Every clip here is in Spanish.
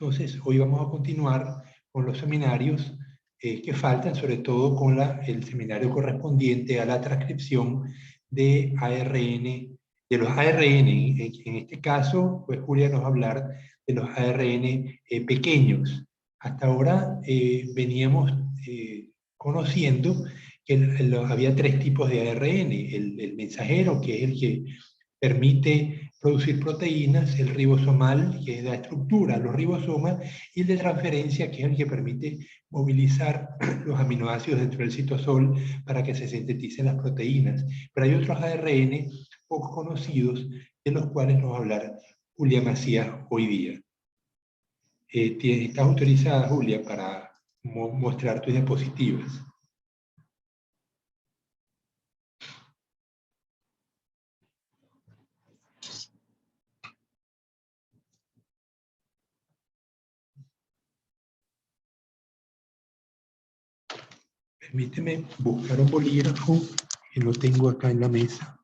Entonces, hoy vamos a continuar con los seminarios que faltan, sobre todo con el seminario correspondiente a la transcripción de ARN, de los ARN. En este caso, pues Julia nos va a hablar de los ARN pequeños. Hasta ahora veníamos conociendo que había tres tipos de ARN. El mensajero, que es el que permite producir proteínas, el ribosomal, que es la estructura, los ribosomas, y el de transferencia, que es el que permite movilizar los aminoácidos dentro del citosol para que se sinteticen las proteínas. Pero hay otros ARN poco conocidos, de los cuales nos va a hablar Julia Macías hoy día. ¿Estás autorizada, Julia, para mostrar tus diapositivas? Permíteme buscar un bolígrafo que lo tengo acá en la mesa.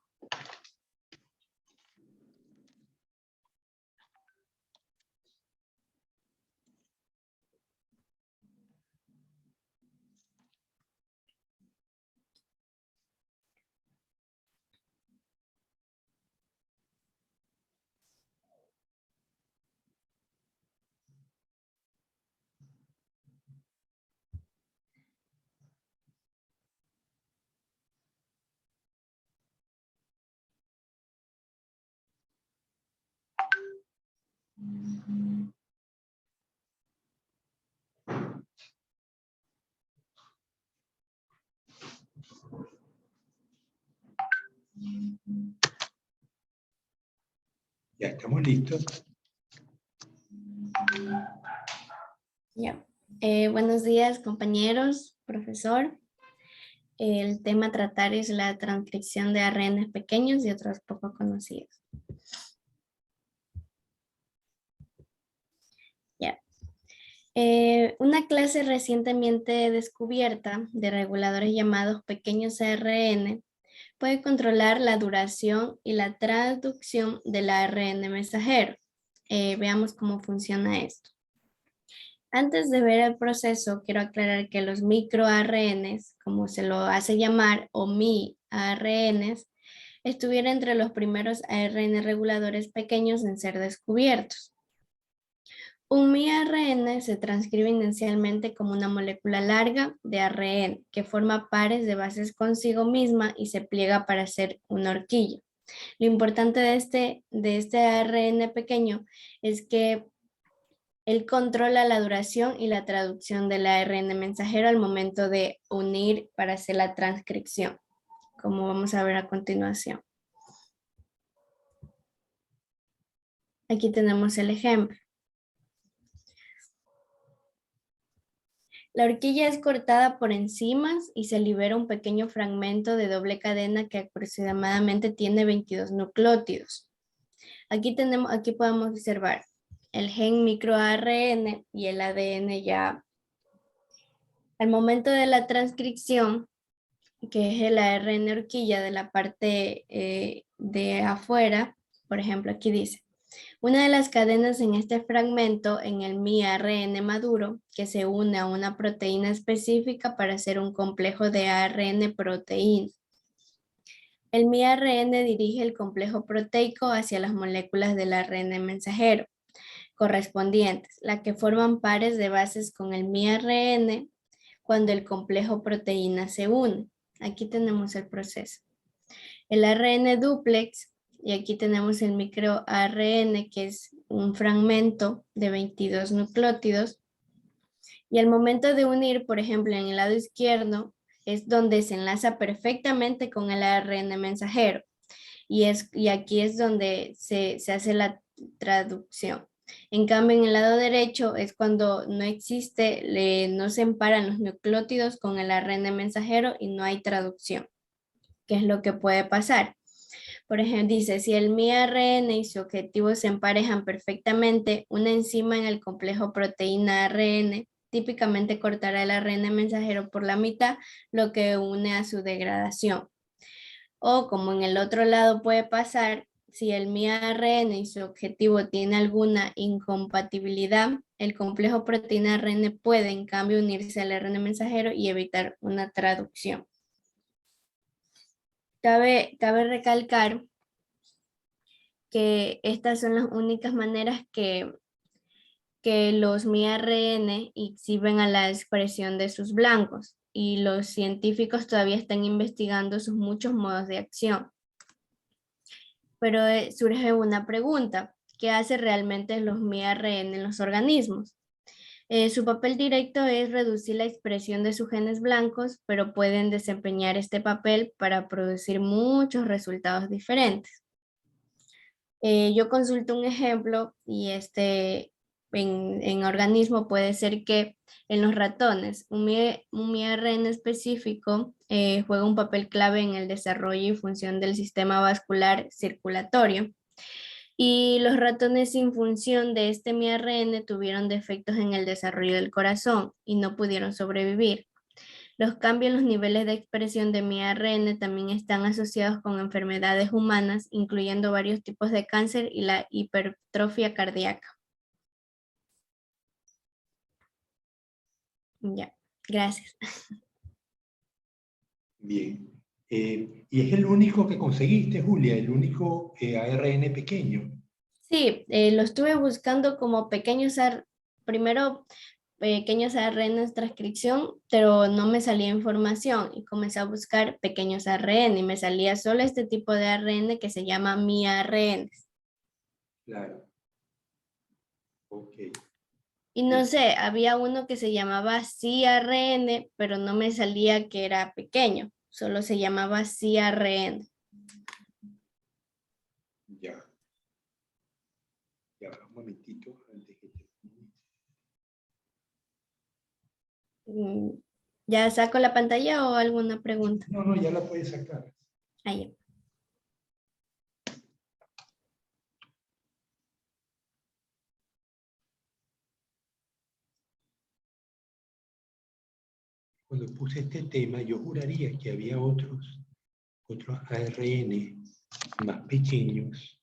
Ya estamos listos. Ya. Buenos días, compañeros, profesor. El tema a tratar es la transcripción de ARN pequeños y otros poco conocidos. Ya. Una clase recientemente descubierta de reguladores llamados pequeños ARN puede controlar la duración y la traducción del ARN mensajero. Veamos cómo funciona esto. Antes de ver el proceso, quiero aclarar que los microARNs, como se lo hace llamar, o miARNs, estuvieron entre los primeros ARN reguladores pequeños en ser descubiertos. Un miARN se transcribe inicialmente como una molécula larga de ARN que forma pares de bases consigo misma y se pliega para hacer una horquilla. Lo importante de este ARN pequeño es que él controla la duración y la traducción del ARN mensajero al momento de unir para hacer la transcripción, como vamos a ver a continuación. Aquí tenemos el ejemplo. La horquilla es cortada por enzimas y se libera un pequeño fragmento de doble cadena que aproximadamente tiene 22 nucleótidos. Aquí podemos observar el gen microARN y el ADN ya. Al momento de la transcripción, que es el ARN horquilla de la parte de afuera, por ejemplo, aquí dice, una de las cadenas en este fragmento en el miARN maduro que se une a una proteína específica para hacer un complejo de ARN proteína. El miARN dirige el complejo proteico hacia las moléculas del ARN mensajero correspondientes, las que forman pares de bases con el miARN cuando el complejo proteína se une. Aquí tenemos el proceso. El ARN dúplex, y aquí tenemos el microARN, que es un fragmento de 22 nucleótidos. Y al momento de unir, por ejemplo, en el lado izquierdo, es donde se enlaza perfectamente con el ARN mensajero. Y aquí es donde se hace la traducción. En cambio, en el lado derecho es cuando no existe, no se emparan los nucleótidos con el ARN mensajero y no hay traducción. ¿Qué es lo que puede pasar? Por ejemplo, dice, si el miARN y su objetivo se emparejan perfectamente, una enzima en el complejo proteína-ARN típicamente cortará el ARN mensajero por la mitad, lo que une a su degradación. O como en el otro lado puede pasar, si el miARN y su objetivo tiene alguna incompatibilidad, el complejo proteína ARN puede en cambio unirse al RN mensajero y evitar una traducción. Cabe recalcar que estas son las únicas maneras que los miARN exhiben a la expresión de sus blancos, y los científicos todavía están investigando sus muchos modos de acción. Pero surge una pregunta: ¿qué hace realmente los miARN en los organismos? Su papel directo es reducir la expresión de sus genes blancos, pero pueden desempeñar este papel para producir muchos resultados diferentes. Yo consulto un ejemplo y en organismo puede ser que en los ratones un miARN específico juega un papel clave en el desarrollo y función del sistema vascular circulatorio. Y los ratones sin función de este miARN tuvieron defectos en el desarrollo del corazón y no pudieron sobrevivir. Los cambios en los niveles de expresión de miARN también están asociados con enfermedades humanas, incluyendo varios tipos de cáncer y la hipertrofia cardíaca. Ya, gracias. Bien. ¿Y es el único que conseguiste, Julia? ¿El único ARN pequeño? Sí, lo estuve buscando como primero pequeños ARN en transcripción, pero no me salía información y comencé a buscar pequeños ARN y me salía solo este tipo de ARN que se llama miARN. Claro. Ok. Y no sé, había uno que se llamaba CRN, pero no me salía que era pequeño, solo se llamaba CRN. Ya. Ya, un momentito antes que termine. ¿Ya saco la pantalla o alguna pregunta? No, no, ya la puedes sacar. Ahí. Cuando puse este tema, yo juraría que había otros ARN más pequeños.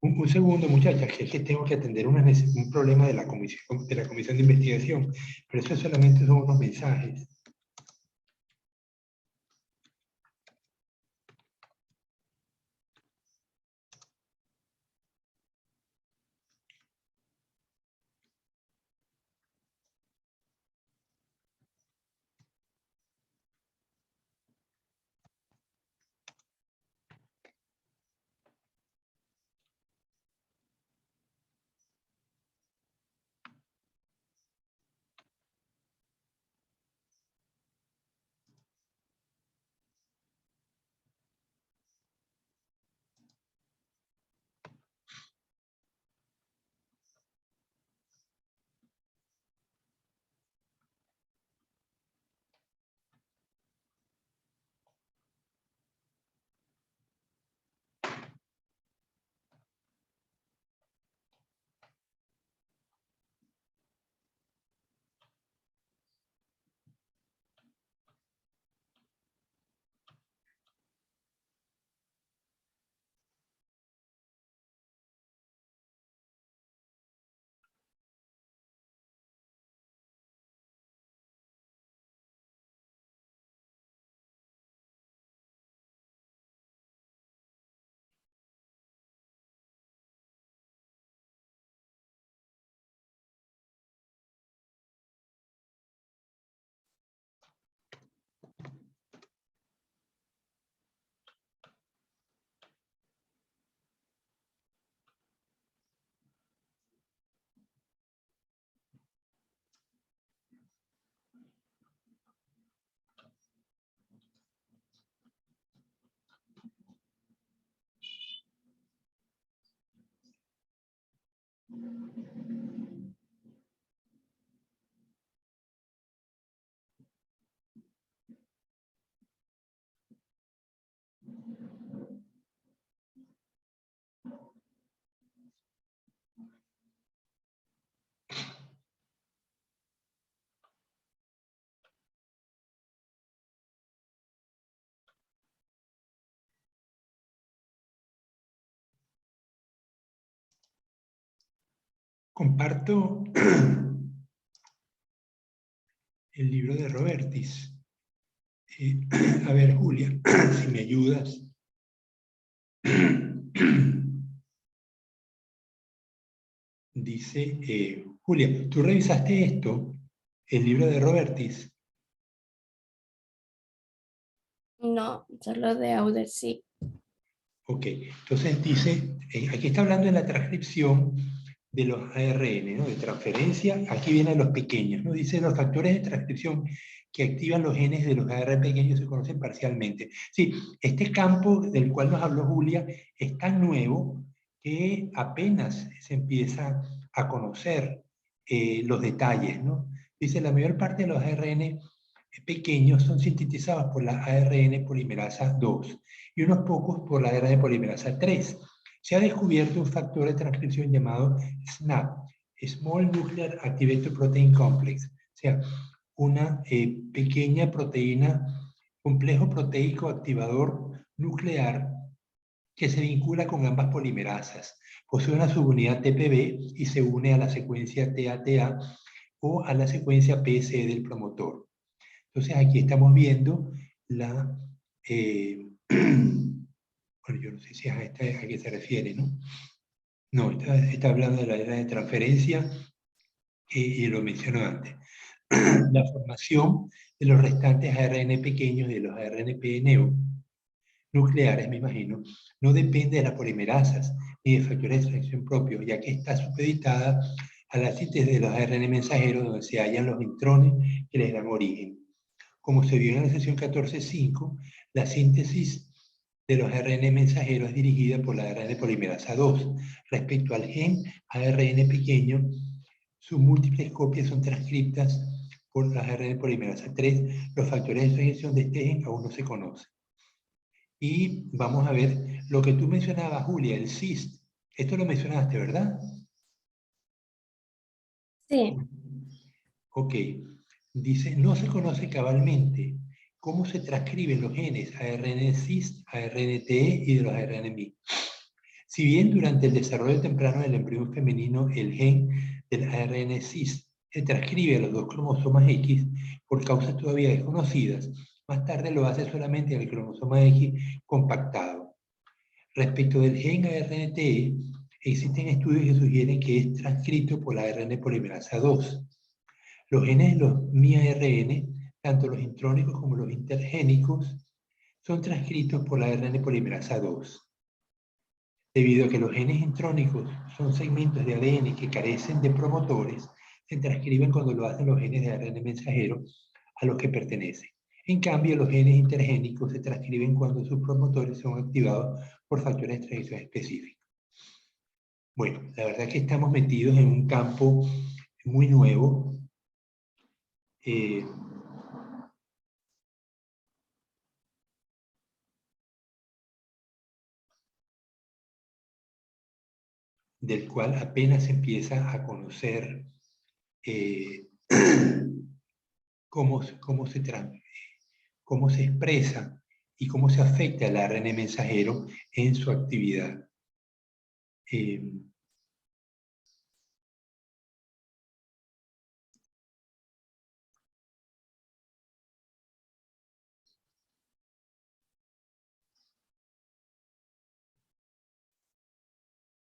Un segundo, muchachas, que es que tengo que atender un problema de la comisión de investigación, pero eso solamente son unos mensajes. Comparto el libro de Robertis. A ver, Julia, si me ayudas. Dice, Julia, ¿tú revisaste esto? El libro de Robertis. No, solo de Auder sí. Ok, entonces dice, aquí está hablando de la transcripción de los ARN, ¿no? De transferencia, aquí vienen los pequeños, ¿no? Dice, los factores de transcripción que activan los genes de los ARN pequeños se conocen parcialmente. Sí, este campo del cual nos habló Julia es tan nuevo que apenas se empieza a conocer los detalles, ¿no? Dice, la mayor parte de los ARN pequeños son sintetizados por la ARN polimerasa 2 y unos pocos por la ARN polimerasa 3. Se ha descubierto un factor de transcripción llamado SNAP, Small Nuclear Activated Protein Complex, o sea, una pequeña proteína, complejo proteico activador nuclear que se vincula con ambas polimerasas. Posee una subunidad TPB y se une a la secuencia TATA o a la secuencia PSE del promotor. Entonces aquí estamos viendo la... bueno, yo no sé si a qué se refiere, ¿no? No, está hablando de la era de transferencia y lo menciono antes. La formación de los restantes ARN pequeños y de los ARN PNO nucleares, me imagino, no depende de las polimerasas ni de factores de extracción propios, ya que está supeditada a la síntesis de los ARN mensajeros donde se hallan los intrones que les dan origen. Como se vio en la sesión 14.5, la síntesis de los ARN mensajeros es dirigida por la ARN polimerasa 2. Respecto al gen ARN pequeño, sus múltiples copias son transcriptas por la ARN polimerasa 3. Los factores de transcripción de este gen aún no se conocen. Y vamos a ver lo que tú mencionabas, Julia, el CIST. Esto lo mencionaste, ¿verdad? Sí. Ok. Dice, no se conoce cabalmente cómo se transcriben los genes ARN-CIST, ARN-TE y de los ARN-MI. Si bien durante el desarrollo temprano del embrión femenino el gen del ARN cis se transcribe a los dos cromosomas X por causas todavía desconocidas, más tarde lo hace solamente al cromosoma X compactado. Respecto del gen ARNTE, existen estudios que sugieren que es transcrito por la ARN polimerasa 2. Los genes de los miARN, tanto los intrónicos como los intergénicos, son transcritos por la ARN polimerasa 2. Debido a que los genes intrónicos son segmentos de ADN que carecen de promotores, se transcriben cuando lo hacen los genes de ARN mensajero a los que pertenecen. En cambio, los genes intergénicos se transcriben cuando sus promotores son activados por factores de transcripción específicos. Bueno, la verdad es que estamos metidos en un campo muy nuevo, del cual apenas se empieza a conocer cómo se expresa y cómo se afecta el ARN mensajero en su actividad.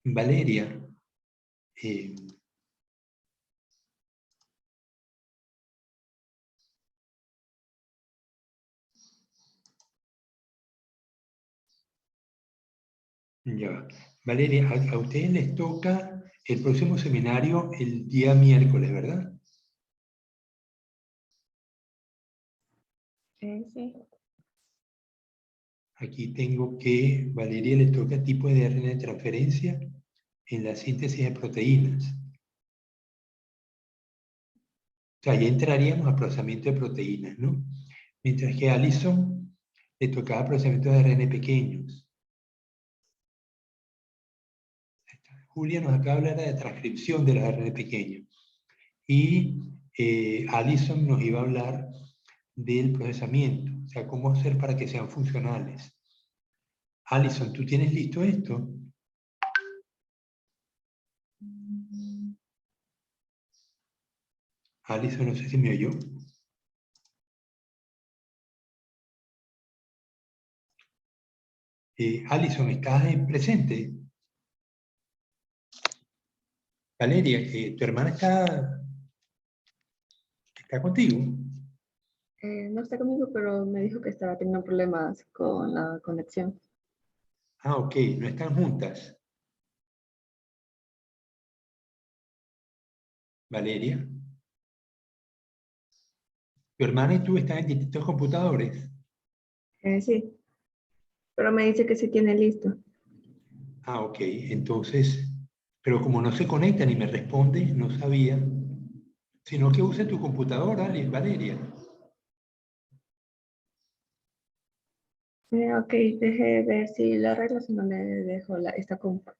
Valeria, ya va. Valeria, a ustedes les toca el próximo seminario el día miércoles, ¿verdad? Sí. Aquí tengo que Valeria le toca tipo de ARN de transferencia en la síntesis de proteínas. O sea, ya entraríamos a procesamiento de proteínas, ¿no? Mientras que a Alison le tocaba procesamiento de ARN pequeños. Julia nos acaba de hablar de transcripción de los ARN pequeños. Y Alison nos iba a hablar del procesamiento, o sea, cómo hacer para que sean funcionales. Alison, ¿tú tienes listo esto? Alison, no sé si me oyó. Alison, ¿estás presente? Valeria, ¿tu hermana está contigo? No está conmigo, pero me dijo que estaba teniendo problemas con la conexión. Ah, ok, no están juntas. Valeria. ¿Tu hermana y tú están en distintos computadores? Sí, pero me dice que sí tiene listo. Ah, ok, entonces, pero como no se conecta ni me responde, no sabía, sino que use tu computadora, Valeria. Ok, deje ver si la arreglo, si no le dejo esta compu.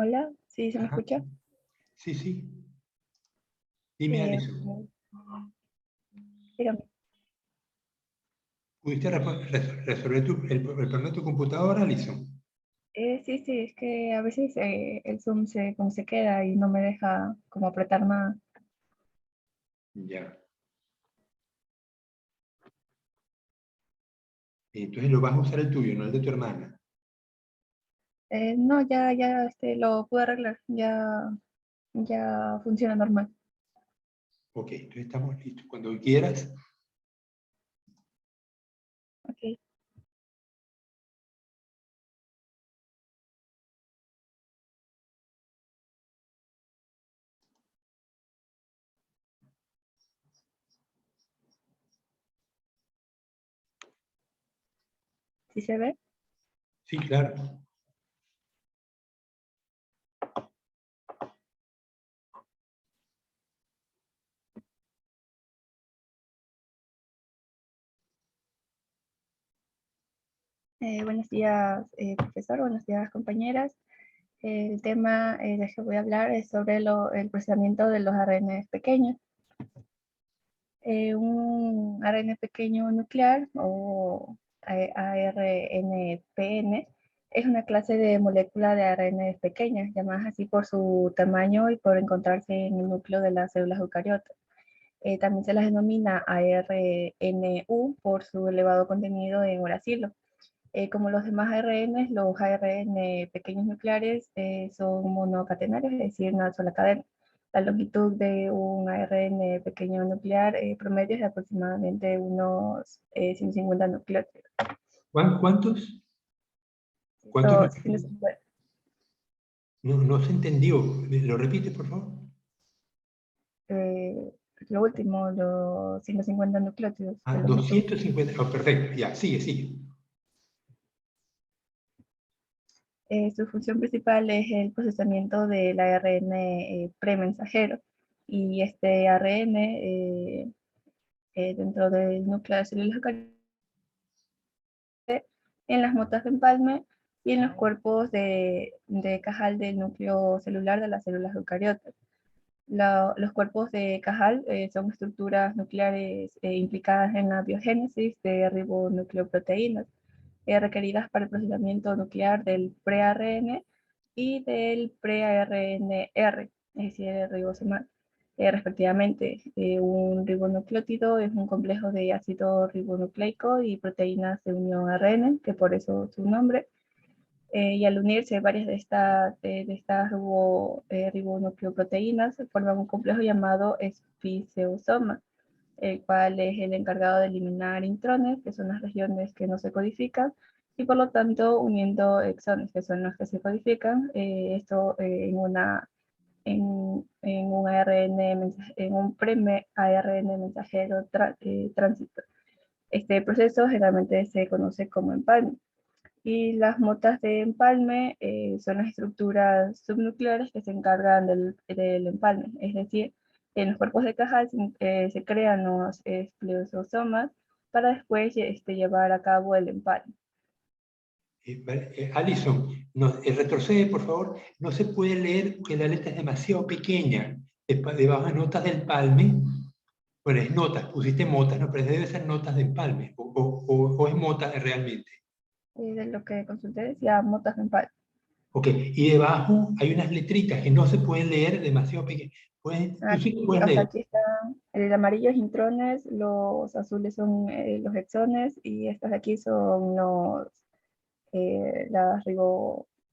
Hola, ¿sí se me Ajá. escucha? Sí, sí. Dime, Eh, Alison. dígame. ¿Pudiste resolver el problema de tu computadora, Alison? Sí, sí, es que a veces el Zoom como se queda y no me deja como apretar nada. Ya. Entonces lo vas a usar el tuyo, no el de tu hermana. No, ya lo pude arreglar, ya funciona normal. Ok, entonces estamos listos. Cuando quieras, Ok. ¿Sí se ve? sí, claro. Buenos días, profesor, buenos días, compañeras. El tema del que voy a hablar es sobre el procesamiento de los ARN pequeños. Un ARN pequeño nuclear o ARNPN es una clase de molécula de ARN pequeñas, llamadas así por su tamaño y por encontrarse en el núcleo de las células eucariotas. También se las denomina ARNU por su elevado contenido en uracilo. Como los demás ARN, los ARN pequeños nucleares son monocatenarios, es decir, una sola cadena. La longitud de un ARN pequeño nuclear promedio es de aproximadamente unos 150 nucleótidos. ¿Cuántos? ¿Cuántos? 150. No se entendió. ¿Lo repite, por favor? Eh, lo último, los 150 nucleótidos Ah, de longitud. 250. Oh, perfecto, ya, sigue. Su función principal es el procesamiento del ARN premensajero y este ARN dentro del núcleo de células eucariotas en las motas de empalme y en los cuerpos de Cajal del núcleo celular de las células eucariotas. Los cuerpos de Cajal son estructuras nucleares implicadas en la biogénesis de ribonucleoproteínas requeridas para el procesamiento nuclear del pre-ARN y del pre-ARNR, es decir, el ribosomal. Respectivamente, un ribonucleótido es un complejo de ácido ribonucleico y proteínas de unión ARN, que por eso su nombre, y al unirse varias de estas ribonucleoproteínas forman un complejo llamado espiseosoma, el cual es el encargado de eliminar intrones, que son las regiones que no se codifican, y por lo tanto uniendo exones, que son los que se codifican, esto en un ARN, en un pre-ARN mensajero tránsito. Este proceso generalmente se conoce como empalme. Y las motas de empalme son las estructuras subnucleares que se encargan del empalme, es decir, en los cuerpos de Cajal se crean los espleosomas para después llevar a cabo el empalme. Alison, retrocede, por favor. No se puede leer porque la letra es demasiado pequeña. Debajo de notas del palme, bueno, es notas, pusiste motas, no, pero debe ser notas del palme, o es motas realmente. De lo que consulté decía motas de empalme. Ok, y debajo hay unas letritas que no se pueden leer demasiado pequeñas. Tú sí lo Aquí, puedes o sea, leer. aquí están, el amarillo es intrones, los azules son los exones y estas de aquí son las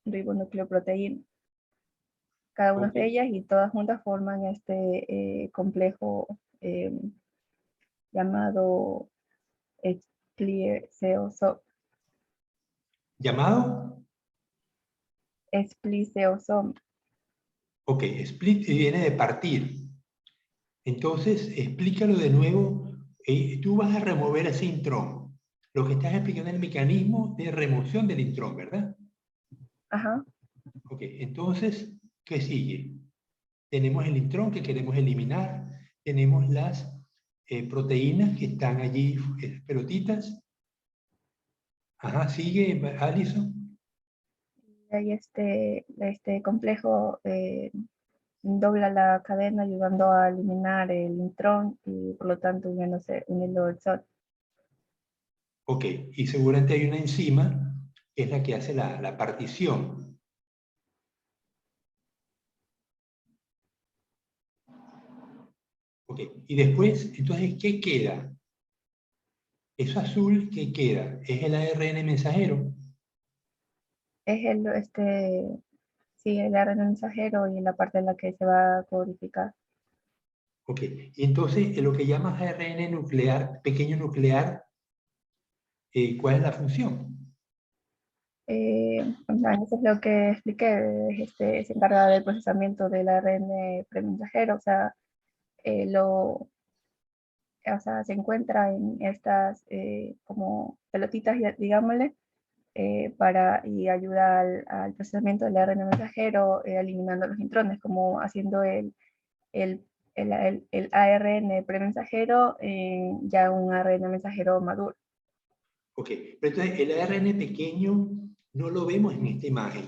ribonucleoproteínas. Cada una Ok, de ellas y todas juntas forman este complejo llamado espliceosoma. ¿llamado? Espliceosoma. Ok, split viene de partir. Entonces, explícalo de nuevo. Tú vas a remover ese intrón. Lo que estás explicando es el mecanismo de remoción del intrón, ¿verdad? Ajá. Ok, entonces, ¿qué sigue? Tenemos el intrón que queremos eliminar. Tenemos las proteínas que están allí, pelotitas. Ajá, sigue, Alison. Y hay este complejo dobla la cadena ayudando a eliminar el intrón y por lo tanto uniendo el SOT. Ok, y seguramente hay una enzima que es la que hace la partición. Ok, y después, entonces, ¿qué queda? Eso azul, ¿qué queda? ¿Es el ARN mensajero? Es sí, el ARN mensajero y la parte en la que se va a codificar. Ok, y entonces, en lo que llamas ARN nuclear, pequeño nuclear, ¿cuál es la función? Eso es lo que expliqué, se encarga del procesamiento del ARN premensajero, o sea, se encuentra en estas como pelotitas, digámosle, y ayuda al procesamiento del ARN mensajero, eliminando los intrones, como haciendo el, el ARN premensajero ya un ARN mensajero maduro. Ok, pero entonces el ARN pequeño no lo vemos en esta imagen.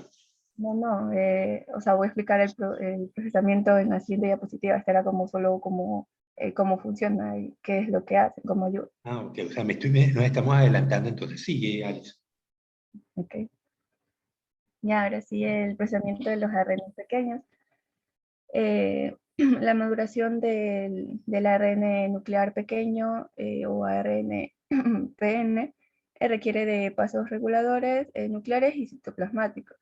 No, o sea, voy a explicar el procesamiento en la siguiente diapositiva. Esta era como solo cómo funciona y qué es lo que hace, cómo ayuda. Ah, ok, o sea, nos estamos adelantando, entonces sigue, Alice. Ok. Y ahora sí, el procesamiento de los ARN pequeños. La maduración del ARN nuclear pequeño o ARN PN requiere de pasos reguladores nucleares y citoplasmáticos.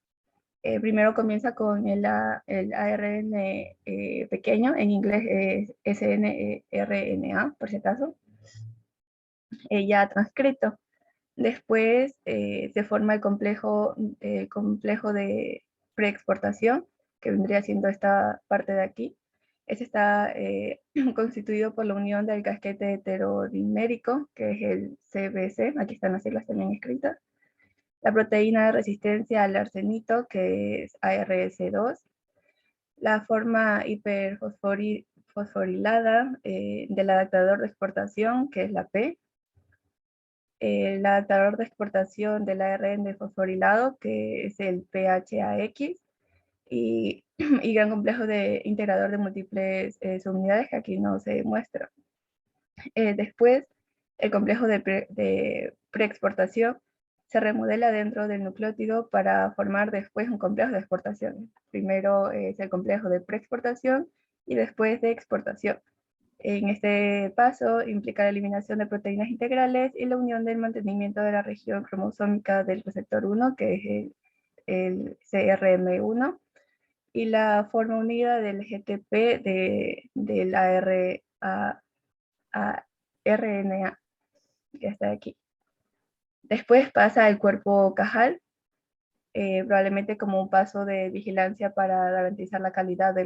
Primero comienza con el ARN pequeño, en inglés es snRNA, por si acaso, ya transcrito. Después se forma el complejo de preexportación, que vendría siendo esta parte de aquí. Este está constituido por la unión del casquete heterodimérico, que es el CBC, aquí están las siglas también escritas, la proteína de resistencia al arsenito, que es ARS2, la forma hiperfosforilada del adaptador de exportación, que es la P, el adaptador de exportación del ARN fosforilado, que es el PHAX, y gran complejo de integrador de múltiples subunidades, que aquí no se muestra. Después, el complejo de preexportación se remodela dentro del nucleótido para formar después un complejo de exportación. Primero es el complejo de preexportación y después de exportación. En este paso implica la eliminación de proteínas integrales y la unión del mantenimiento de la región cromosómica del receptor 1, que es el CRM1, y la forma unida del GTP del RNA, que está aquí. Después pasa al cuerpo cajal, probablemente como un paso de vigilancia para garantizar la calidad de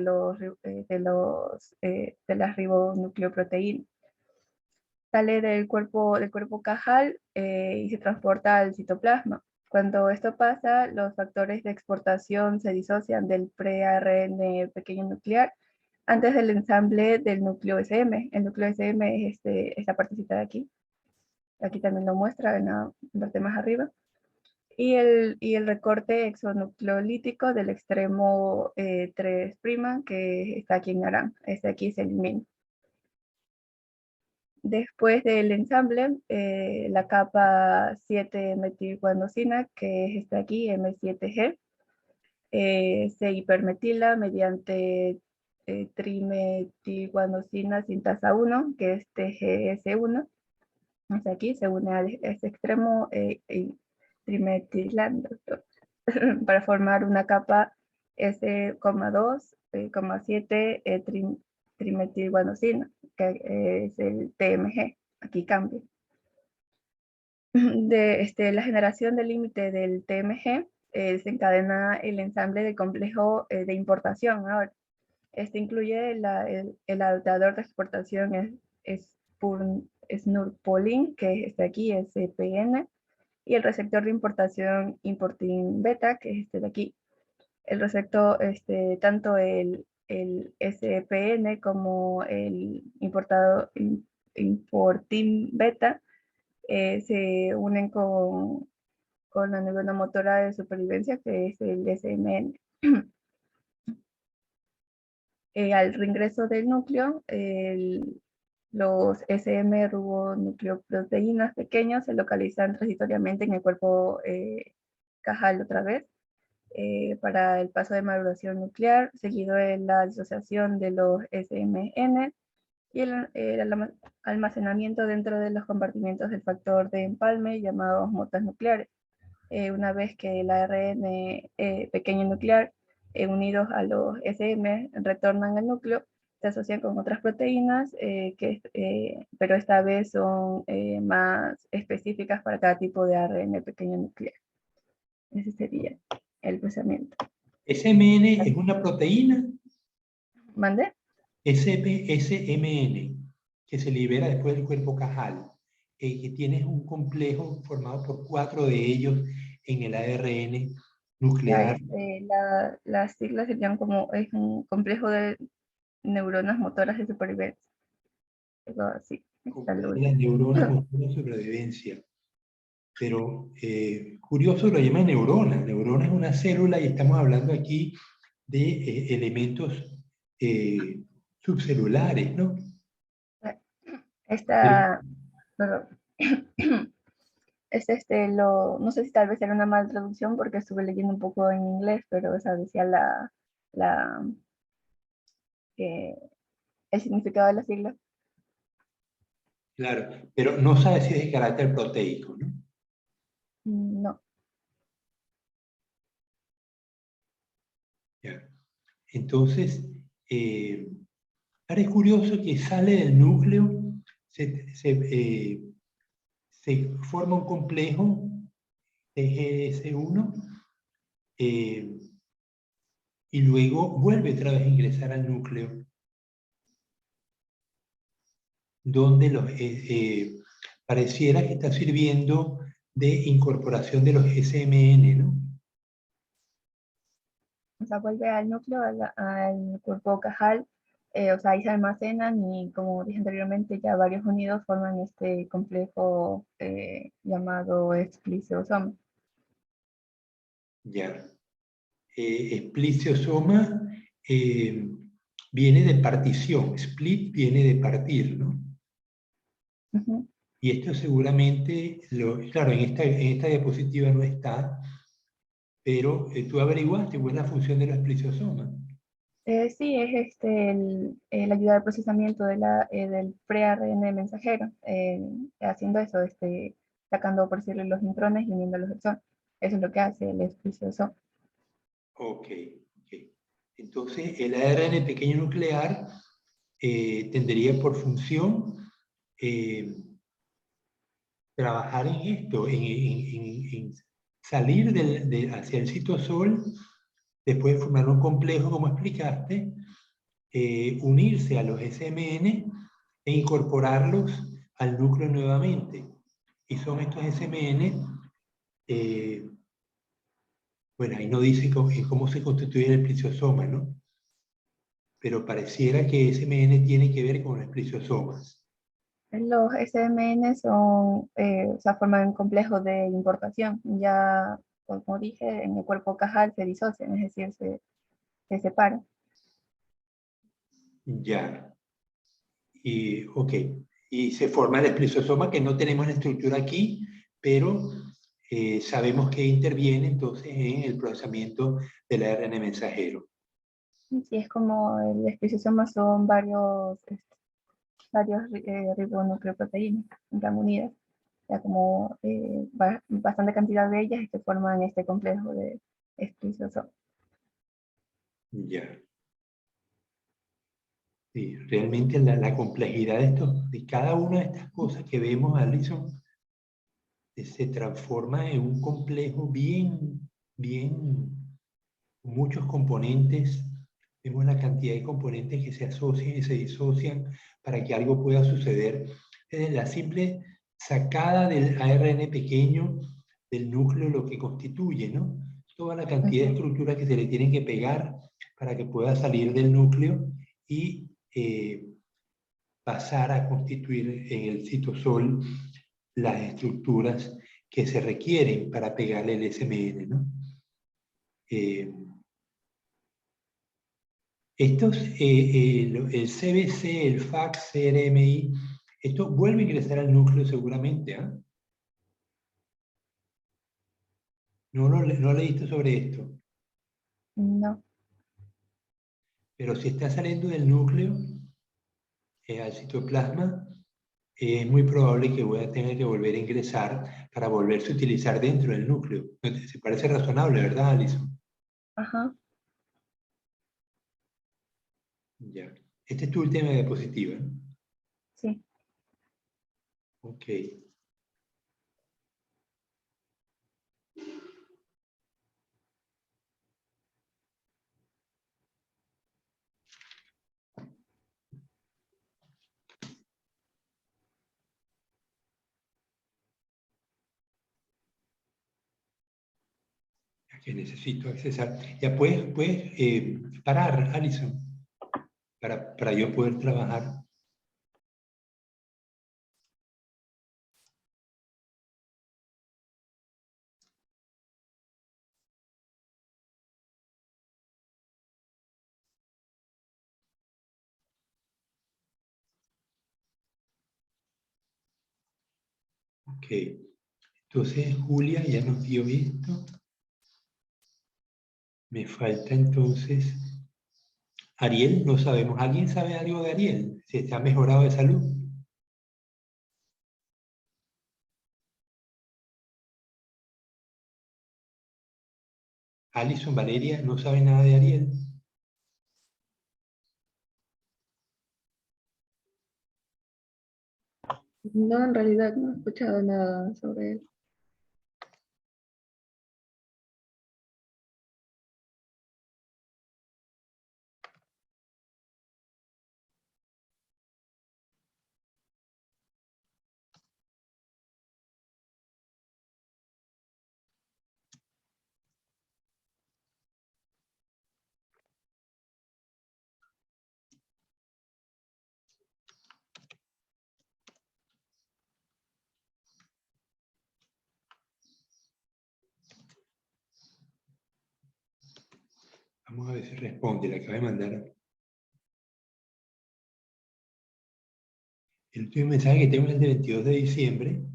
las ribonucleoproteínas. Sale del cuerpo cajal y se transporta al citoplasma. Cuando esto pasa, los factores de exportación se disocian del pre-ARN pequeño nuclear antes del ensamble del núcleo SM. El núcleo SM es esta partecita de aquí. Aquí también lo muestra en la parte más arriba. Y el recorte exonucleolítico del extremo 3', que está aquí en naranja. Este aquí se elimina. Después del ensamble, la capa 7-metilguanosina, que es esta aquí, M7G, se hipermetila mediante trimetilguanosina sintasa 1, que es TGS1. Hasta aquí se une a este extremo trimetilando para formar una capa S,2, 7 trimetilguanosina, que es el TMG. Aquí cambia. La generación del límite del TMG desencadena el ensamble del complejo de importación. Ahora, este incluye el adaptador de exportación Snurpolin, que es aquí, SPN, y el receptor de importación Importin Beta, que es este de aquí. El receptor, tanto el SPN como el Importin Beta se unen con la neurona motora de supervivencia, que es el SMN. Al reingreso del núcleo, los SM-ribonucleoproteínas pequeños se localizan transitoriamente en el cuerpo cajal otra vez para el paso de maduración nuclear, seguido de la disociación de los SMN y el almacenamiento dentro de los compartimentos del factor de empalme llamados motas nucleares. Una vez que el ARN pequeño nuclear unidos a los SM retornan al núcleo, se asocian con otras proteínas, pero esta vez son más específicas para cada tipo de ARN pequeño nuclear. Ese sería el procesamiento. ¿SMN es una proteína? ¿Mande? SMN, que se libera después del cuerpo cajal, que tienes un complejo formado por 4 de ellos en el ARN nuclear. Las siglas serían como, es un complejo de neuronas motoras de supervivencia. Algo así. Las neuronas motoras de supervivencia. Pero curioso lo llama neurona. Neurona es una célula y estamos hablando aquí de elementos subcelulares, ¿no? Perdón. No sé si tal vez era una mala traducción porque estuve leyendo un poco en inglés, pero esa decía el significado de la sigla. Claro, pero no sabe si es de carácter proteico, ¿no? No. Ya. Entonces, ahora es curioso que sale del núcleo, se forma un complejo TGS1 y luego vuelve otra vez a ingresar al núcleo, donde pareciera que está sirviendo de incorporación de los SMN, ¿no? O sea, vuelve al núcleo, al cuerpo cajal, o sea, ahí se almacenan y como dije anteriormente, ya varios unidos forman este complejo llamado expliciosoma. Ya. Espliciosoma viene de partición, split viene de partir, ¿no? Uh-huh. Y esto seguramente, claro, en esta diapositiva no está, pero tú averiguaste cuál es la función de la espliciosoma. Sí, es el ayudar al procesamiento del pre-ARN mensajero, haciendo eso, sacando, por decirlo, los intrones y uniendo los exones. Eso es lo que hace el expliciosoma. Ok. Entonces, el ARN pequeño nuclear tendría por función trabajar en esto, en salir hacia el citosol, después formar un complejo, como explicaste, unirse a los SMN e incorporarlos al núcleo nuevamente. Y son estos SMN, bueno, ahí no dice cómo se constituye el espliciosoma, ¿no? Pero pareciera que SMN tiene que ver con los espliciosoma. Los SMN o sea, forman un complejo de importación. Ya, como dije, en el cuerpo cajal se disocian, es decir, se separan. Ya. Y, ok. Y se forma el espliciosoma, que no tenemos la estructura aquí, pero sabemos que interviene entonces en el procesamiento del ARN mensajero. Sí, es como el esplicosoma son varios ribonucleoproteínas están unidas, ya como bastante cantidad de ellas que forman este complejo de esplicosoma. Ya. Sí, realmente la complejidad de cada una de estas cosas que vemos, Alison, se transforma en un complejo bien, con muchos componentes. Vemos la cantidad de componentes que se asocian y se disocian para que algo pueda suceder. La simple sacada del ARN pequeño del núcleo lo que constituye, ¿no? Toda la cantidad de estructuras que se le tienen que pegar para que pueda salir del núcleo y pasar a constituir en el citosol las estructuras que se requieren para pegarle el SMN, ¿no? Estos, el CBC, el FACS, CRMI, esto vuelve a ingresar al núcleo seguramente, ¿ah? No leíste sobre esto. No. Pero si está saliendo del núcleo al citoplasma, es muy probable que voy a tener que volver a ingresar para volverse a utilizar dentro del núcleo. ¿Se parece razonable, verdad, Alison? Ajá. Ya. Este es tu última diapositiva, ¿no? Sí. Ok. Que necesito accesar. Ya puedes parar, Alison, para yo poder trabajar. Ok. Entonces, Julia ya nos dio esto. Me falta entonces Ariel, no sabemos. ¿Alguien sabe algo de Ariel? ¿Si está mejorado de salud? Alison, Valeria, ¿no sabe nada de Ariel? No, en realidad no he escuchado nada sobre él. Vamos a ver si responde. Le acabo de mandar el último mensaje que tengo es el de 22 de diciembre.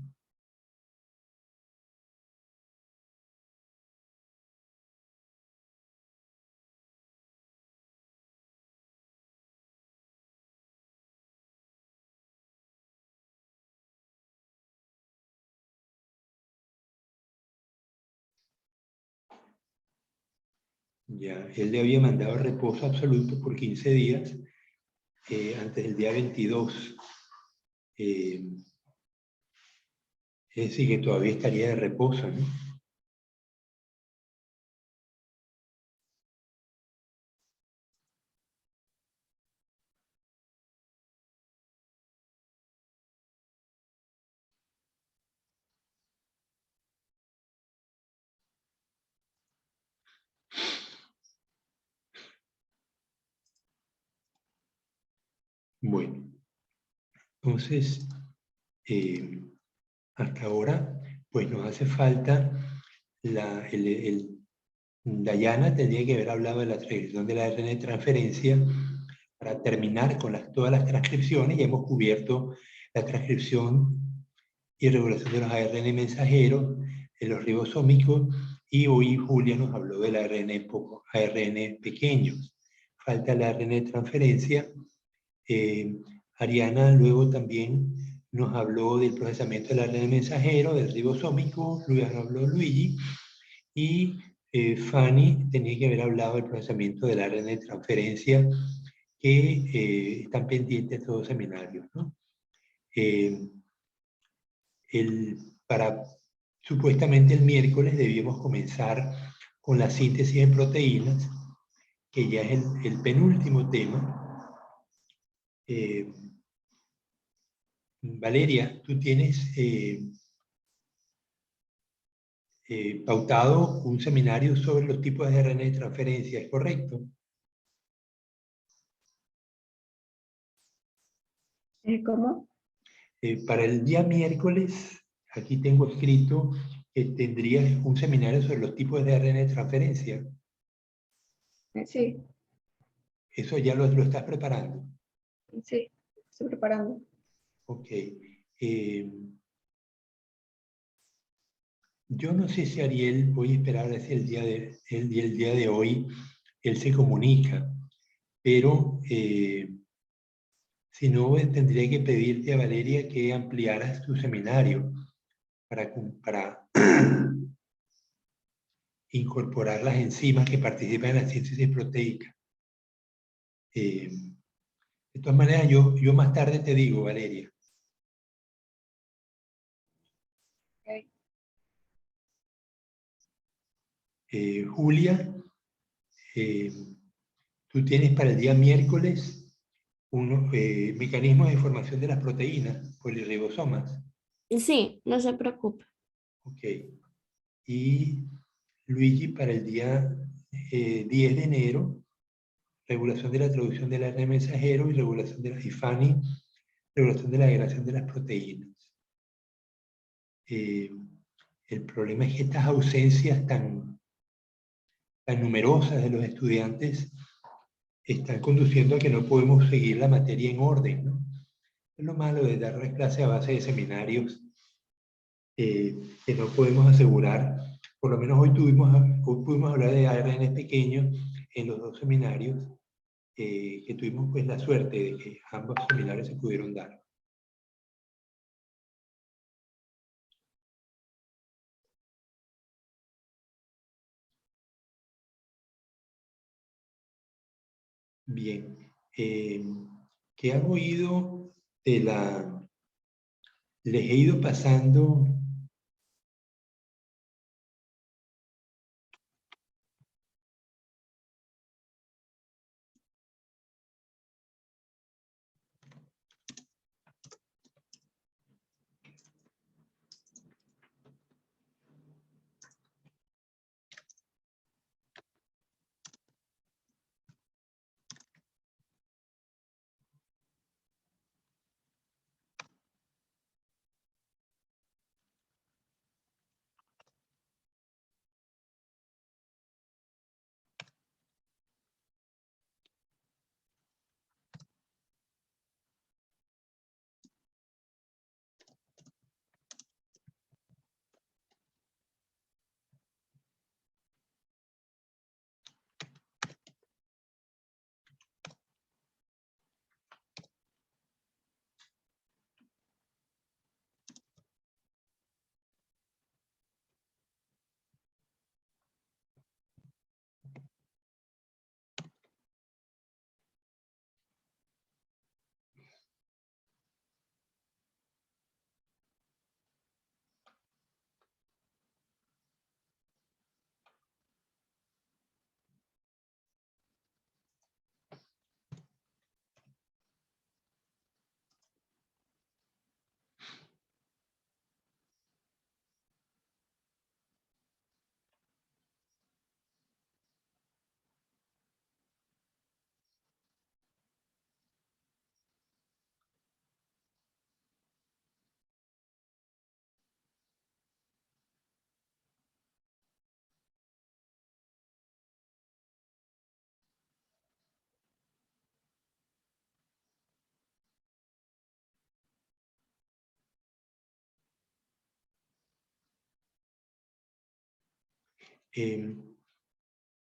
Ya, él le había mandado reposo absoluto por 15 días antes del día 22. Es decir, que todavía estaría de reposo, ¿no? Bueno, entonces, hasta ahora, pues nos hace falta Dayana tendría que haber hablado de la transcripción de la ARN de transferencia para terminar con todas las transcripciones. Ya hemos cubierto la transcripción y regulación de los ARN mensajeros, de los ribosómicos, y hoy Julia nos habló del ARN pequeños. Falta el ARN de transferencia. Ariana luego también nos habló del procesamiento del ARN mensajero, del ribosómico, Luis habló Luigi, y Fanny tenía que haber hablado del procesamiento del ARN de transferencia que están pendientes de todos los seminarios, ¿no? Supuestamente el miércoles debíamos comenzar con la síntesis de proteínas, que ya es el penúltimo tema. Valeria, tú tienes pautado un seminario sobre los tipos de ARN de transferencia, ¿es correcto? ¿Cómo? Para el día miércoles, aquí tengo escrito que tendrías un seminario sobre los tipos de ARN de transferencia. Sí. Eso ya lo estás preparando. Sí, estoy preparando. Ok. Yo no sé si Ariel, voy a esperar a ver si el día de hoy él se comunica, pero si no, tendría que pedirte a Valeria que ampliaras tu seminario para incorporar las enzimas que participan en la síntesis proteica. De todas maneras, yo más tarde te digo, Valeria. Okay. Julia, tú tienes para el día miércoles unos mecanismos de formación de las proteínas, polirribosomas. Sí, no se preocupe. Ok. Y Luigi para el día 10 de enero, regulación de la traducción del ARN mensajero y regulación de las Fanny, regulación de la degradación de las proteínas. El problema es que estas ausencias tan numerosas de los estudiantes están conduciendo a que no podemos seguir la materia en orden, ¿no? Es lo malo de dar clases a base de seminarios que no podemos asegurar. Por lo menos hoy pudimos hablar de ARN pequeños en los dos seminarios, que tuvimos pues la suerte de que ambos seminarios se pudieron dar. Bien. ¿Qué han oído de la... Les he ido pasando...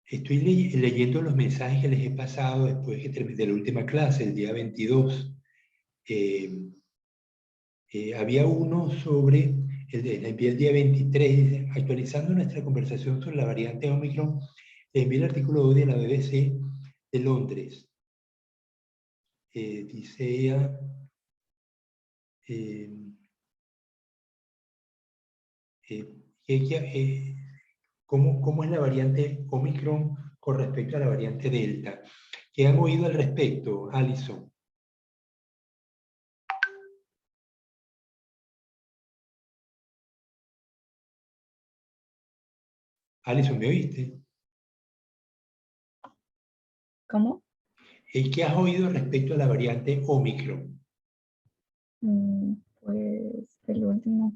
Estoy leyendo los mensajes que les he pasado después de la última clase, el día 22. Había uno sobre, le envié el día 23, dice, actualizando nuestra conversación sobre la variante Omicron, le envié el artículo de la BBC de Londres. Dice ella, ¿cómo es la variante Omicron con respecto a la variante Delta? ¿Qué han oído al respecto, Alison? Alison, ¿me oíste? ¿Cómo? ¿Qué has oído respecto a la variante Omicron? Pues el último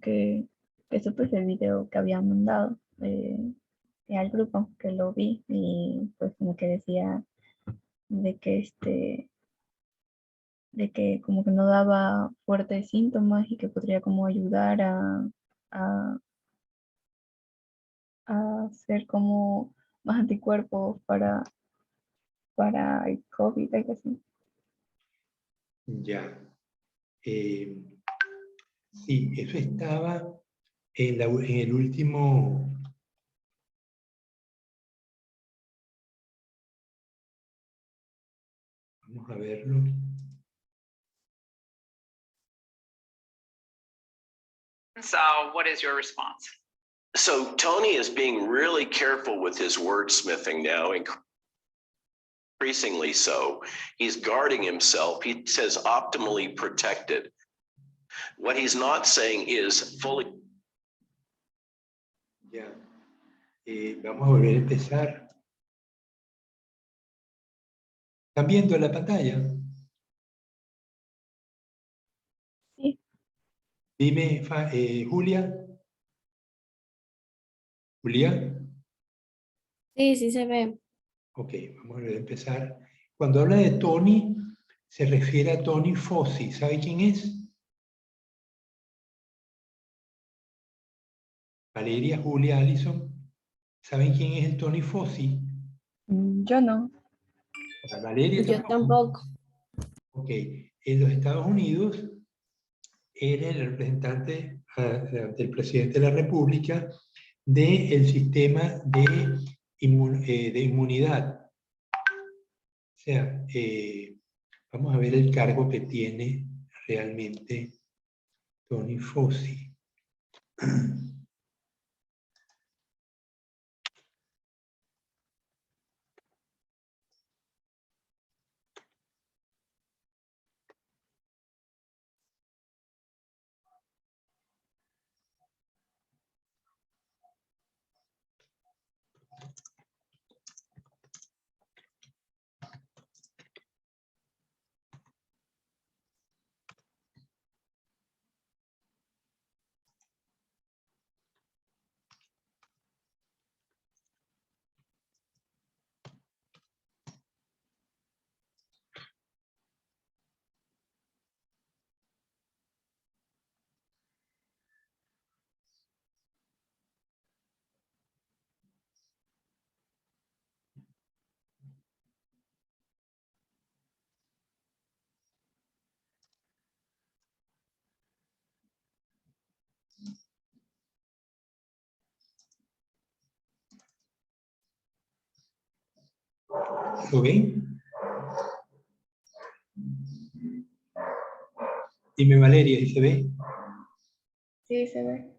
eso pues el video que había mandado al grupo, que lo vi y pues como que decía de que como que no daba fuertes síntomas y que podría como ayudar a, a hacer como más anticuerpos para el COVID, algo así. Ya. Sí, eso estaba en el último... Vamos a verlo. So, what is your response? So Tony is being really careful with his wordsmithing now, increasingly so. He's guarding himself. He says optimally protected. What he's not saying is fully. Ya. Vamos a volver a empezar. ¿Están viendo la pantalla? Sí. Dime, Julia. Julia. Sí, sí se ve. Ok, vamos a volver a empezar. Cuando habla de Tony, se refiere a Tony Fossi. ¿Sabe quién es? Valeria, Julia, Allison. ¿Saben quién es el Tony Fossi? Yo no. Valeria Yo tampoco. Ok, en los Estados Unidos era el representante del presidente de la República del sistema de inmunidad. O sea, vamos a ver el cargo que tiene realmente Tony Fossi. ¿Lo ven? Dime, Valeria, ¿y se ve? Sí, se ve.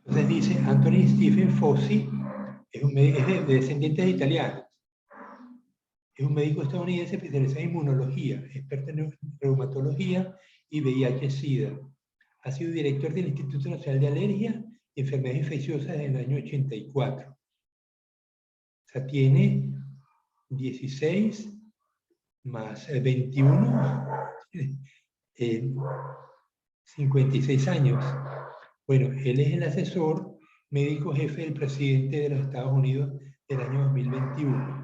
Entonces dice, Anthony Stephen Fauci es de descendientes italianos. Es un médico estadounidense especializado en inmunología, experto en reumatología y VIH-Sida. Ha sido director del Instituto Nacional de Alergia y Enfermedades Infecciosas desde el año 84. O sea, tiene 16 más 21, 56 años. Bueno, él es el asesor médico jefe del presidente de los Estados Unidos del año 2021.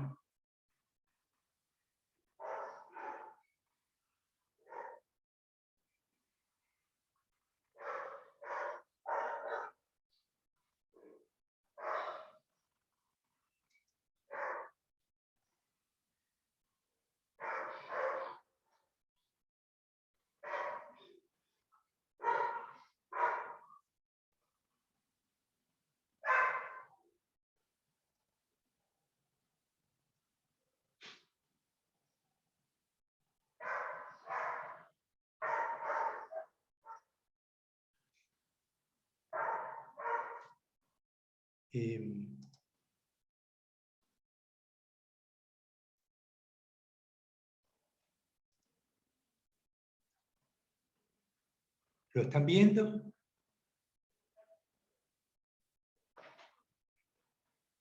¿Lo están viendo?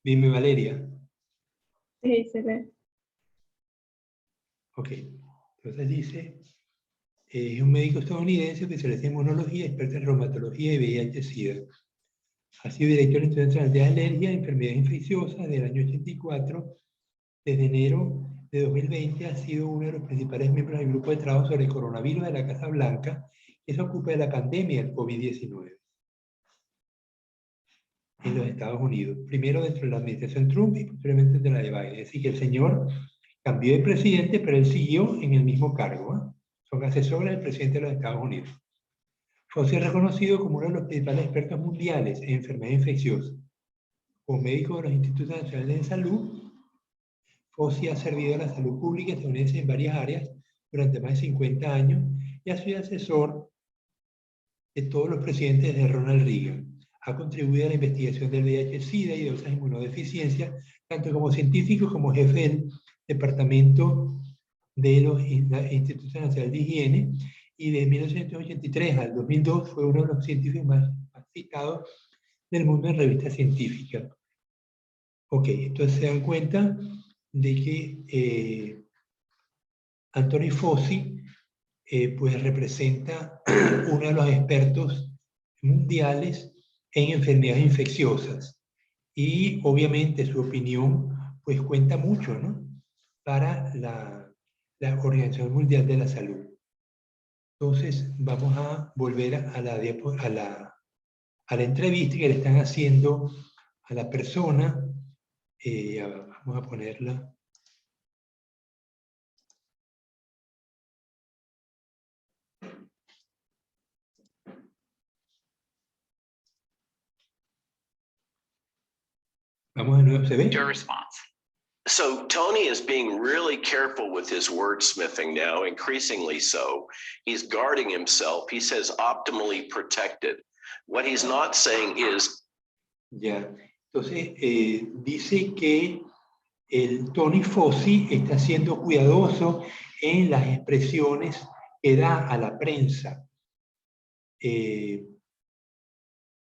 Dime, Valeria. Sí, se ve. Ok. Entonces dice, es un médico estadounidense especialista en inmunología, experto en reumatología y VIH-Sida. Ha sido director del Instituto Nacional de Alergia y Enfermedades Infecciosas del año 84 desde enero de 2020 ha sido uno de los principales miembros del grupo de trabajo sobre el coronavirus de la Casa Blanca, que se ocupa de la pandemia del COVID-19 en los Estados Unidos. Primero dentro de la administración Trump y posteriormente dentro de la de Biden. Es decir, que el señor cambió de presidente, pero él siguió en el mismo cargo. Son asesores del presidente de los Estados Unidos. Fauci es reconocido como uno de los principales expertos mundiales en enfermedades infecciosas. Como médico de los Institutos Nacionales de Salud, Fauci ha servido a la salud pública estadounidense en varias áreas durante más de 50 años y ha sido asesor de todos los presidentes desde Ronald Reagan. Ha contribuido a la investigación del VIH-Sida y de otras inmunodeficiencias, tanto como científico como jefe del Departamento de los Institutos Nacionales de Higiene, y de 1983 al 2002 fue uno de los científicos más citados del mundo en revistas científicas. Ok, entonces se dan cuenta de que Anthony Fauci pues representa uno de los expertos mundiales en enfermedades infecciosas, y obviamente su opinión pues cuenta mucho, ¿no?, para la Organización Mundial de la Salud. Entonces vamos a volver a la entrevista que le están haciendo a la persona. Vamos a ponerla. Vamos de nuevo, ¿se ve? Your response. So Tony is being really careful with his wordsmithing now, increasingly so. He's guarding himself. He says optimally protected. What he's not saying is. Ya, entonces dice que el Tony Fauci está siendo cuidadoso en las expresiones que da a la prensa.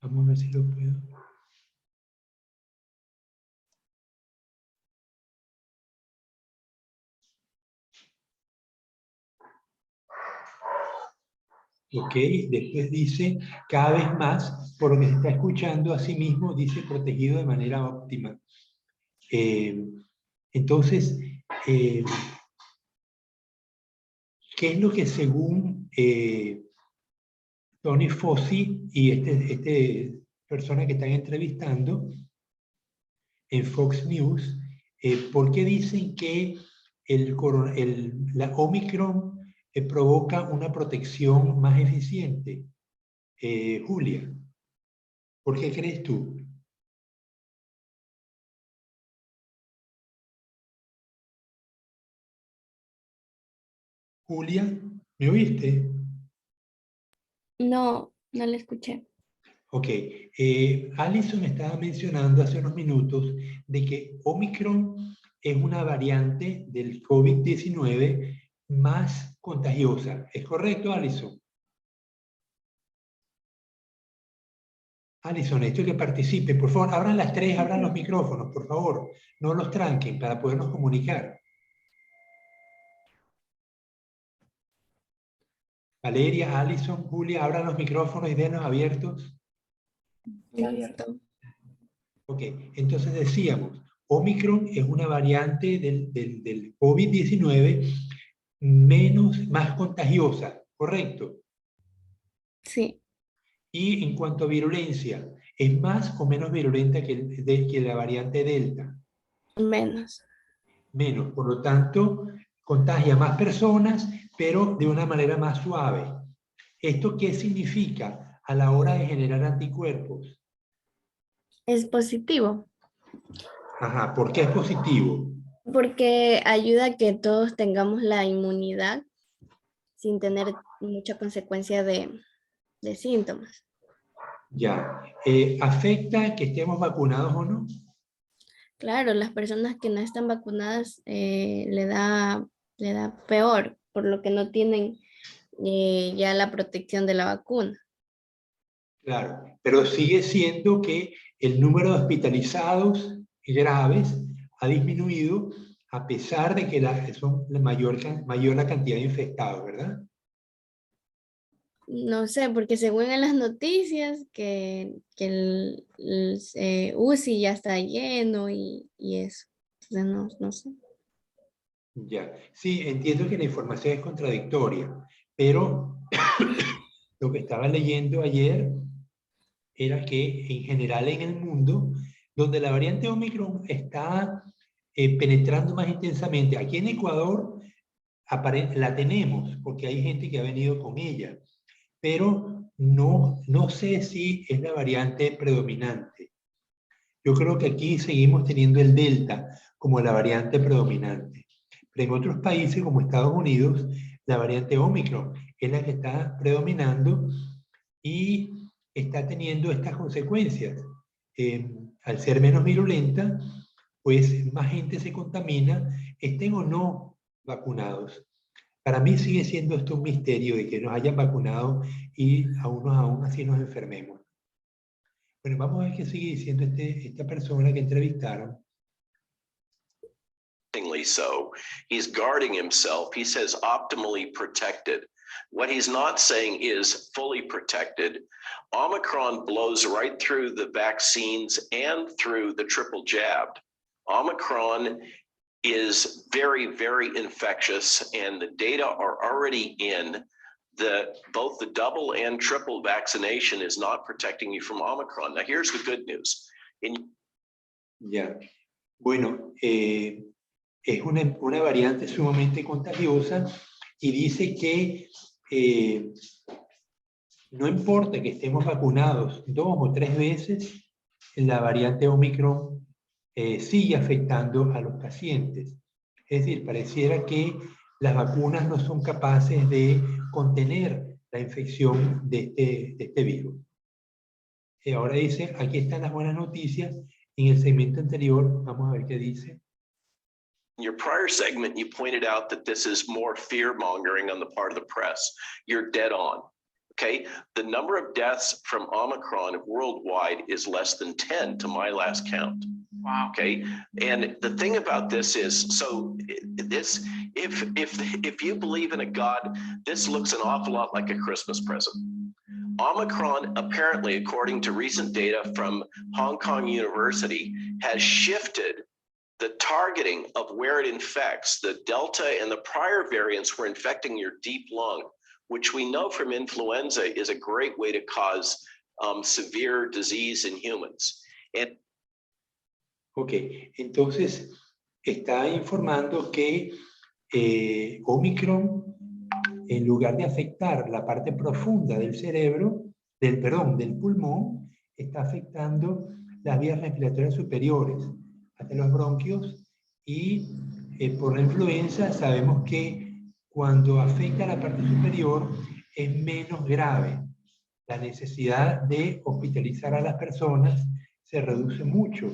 Vamos a ver si lo puedo. Ok, después dice, cada vez más, por lo que se está escuchando a sí mismo, dice protegido de manera óptima. Entonces, ¿qué es lo que según Tony Fauci y este persona que están entrevistando en Fox News, por qué dicen que la Omicron provoca una protección más eficiente? Julia, ¿por qué crees tú? Julia, ¿me oíste? No, no la escuché. Ok, Alison estaba mencionando hace unos minutos de que Omicron es una variante del COVID-19 más contagiosa. ¿Es correcto, Alison? Alison, esto que participe, por favor, abran las tres, abran los micrófonos, por favor. No los tranquen para podernos comunicar. Valeria, Alison, Julia, abran los micrófonos y denos abiertos. Listo. Ok, entonces decíamos, Omicron es una variante del COVID-19 más contagiosa, ¿correcto? Sí, Y en cuanto a virulencia, ¿es más o menos virulenta que la variante Delta? menos. Menos, por lo tanto, contagia a más personas, pero de una manera más suave. ¿Esto qué significa a la hora de generar anticuerpos? Es positivo Ajá, ¿por qué es positivo? porque ayuda a que todos tengamos la inmunidad sin tener mucha consecuencia de síntomas. Ya. ¿Afecta que estemos vacunados o no? Claro, las personas que no están vacunadas le da peor, por lo que no tienen ya la protección de la vacuna. Claro, pero sigue siendo que el número de hospitalizados graves ha disminuido a pesar de que son mayor la cantidad de infectados, ¿verdad? No sé, porque según en las noticias que el UCI ya está lleno y eso. Entonces no sé. Ya, sí, entiendo que la información es contradictoria, pero lo que estaba leyendo ayer era que en general en el mundo, donde la variante Omicron está penetrando más intensamente, aquí en Ecuador la tenemos, porque hay gente que ha venido con ella, pero no sé si es la variante predominante. Yo creo que aquí seguimos teniendo el Delta como la variante predominante. Pero en otros países como Estados Unidos, la variante Omicron es la que está predominando y está teniendo estas consecuencias. Al ser menos virulenta, pues más gente se contamina, estén o no vacunados. Para mí sigue siendo esto un misterio de que nos hayan vacunado y aún así nos enfermemos. Bueno, vamos a ver qué sigue diciendo esta persona que entrevistaron. So he's guarding himself. He says optimally protected. What he's not saying is fully protected. Omicron blows right through the vaccines and through the triple jabbed. Omicron is very, very infectious, and the data are already in. Both the double and triple vaccination is not protecting you from Omicron. Now, here's the good news. Ya, bueno, es una variante sumamente contagiosa y dice que no importa que estemos vacunados 2 o 3 veces, la variante Omicron sigue afectando a los pacientes. Es decir, pareciera que las vacunas no son capaces de contener la infección de este virus. Ahora dice, aquí están las buenas noticias. En el segmento anterior, vamos a ver qué dice. In your prior segment, you pointed out that this is more fear mongering on the part of the press. You're dead on. Okay, the number of deaths from Omicron worldwide is less than 10 to my last count. Wow. Okay, and the thing about this is, so this, if you believe in a God, this looks an awful lot like a Christmas present. Omicron, apparently, according to recent data from Hong Kong University, has shifted the targeting of where it infects. The Delta and the prior variants were infecting your deep lung, which we know from influenza is a great way to cause severe disease in humans. Ok, entonces está informando que Omicron, en lugar de afectar la parte profunda del cerebro, del pulmón, está afectando las vías respiratorias superiores, hasta los bronquios, y por la influenza sabemos que cuando afecta a la parte superior es menos grave. La necesidad de hospitalizar a las personas se reduce mucho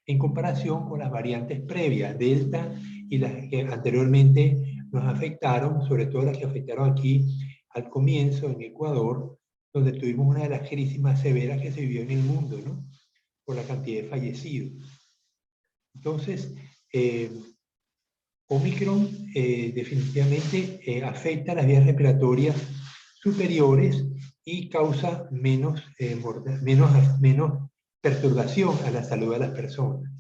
en comparación con las variantes previas, Delta, y las que anteriormente nos afectaron, sobre todo las que afectaron aquí al comienzo en Ecuador, donde tuvimos una de las crisis más severas que se vivió en el mundo, ¿no? Por la cantidad de fallecidos. Entonces, Omicron definitivamente afecta las vías respiratorias superiores y causa menos perturbación a la salud de las personas.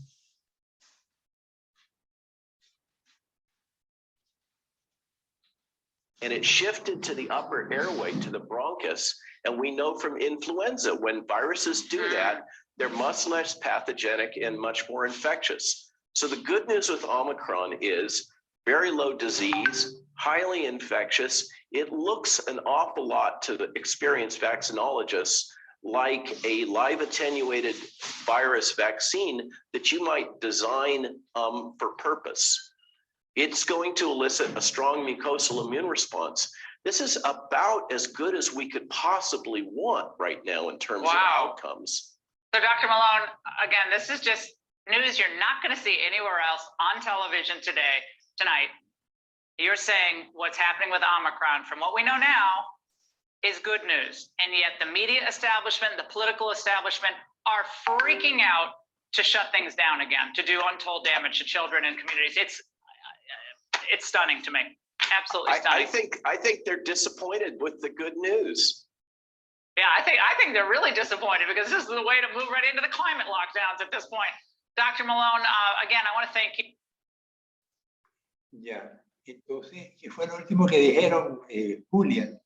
And it shifted to the upper airway, to the bronchus. And we know from influenza, when viruses do that, they're much less pathogenic and much more infectious. So the good news with Omicron is very low disease, highly infectious. It looks an awful lot to the experienced vaccinologists like a live attenuated virus vaccine that you might design for purpose. It's going to elicit a strong mucosal immune response. This is about as good as we could possibly want right now in terms of outcomes. So Dr. Malone, again, this is just news you're not going to see anywhere else on television tonight. You're saying what's happening with Omicron, from what we know now, is good news. And yet the media establishment, the political establishment are freaking out to shut things down again, to do untold damage to children and communities. It's stunning to me. Absolutely stunning. I think they're disappointed with the good news. Yeah, I think they're really disappointed because this is the way to move right into the climate lockdowns at this point. Dr. Malone, again, I want to thank you. Ya. Entonces, ¿qué fue lo último que dijeron, Julia?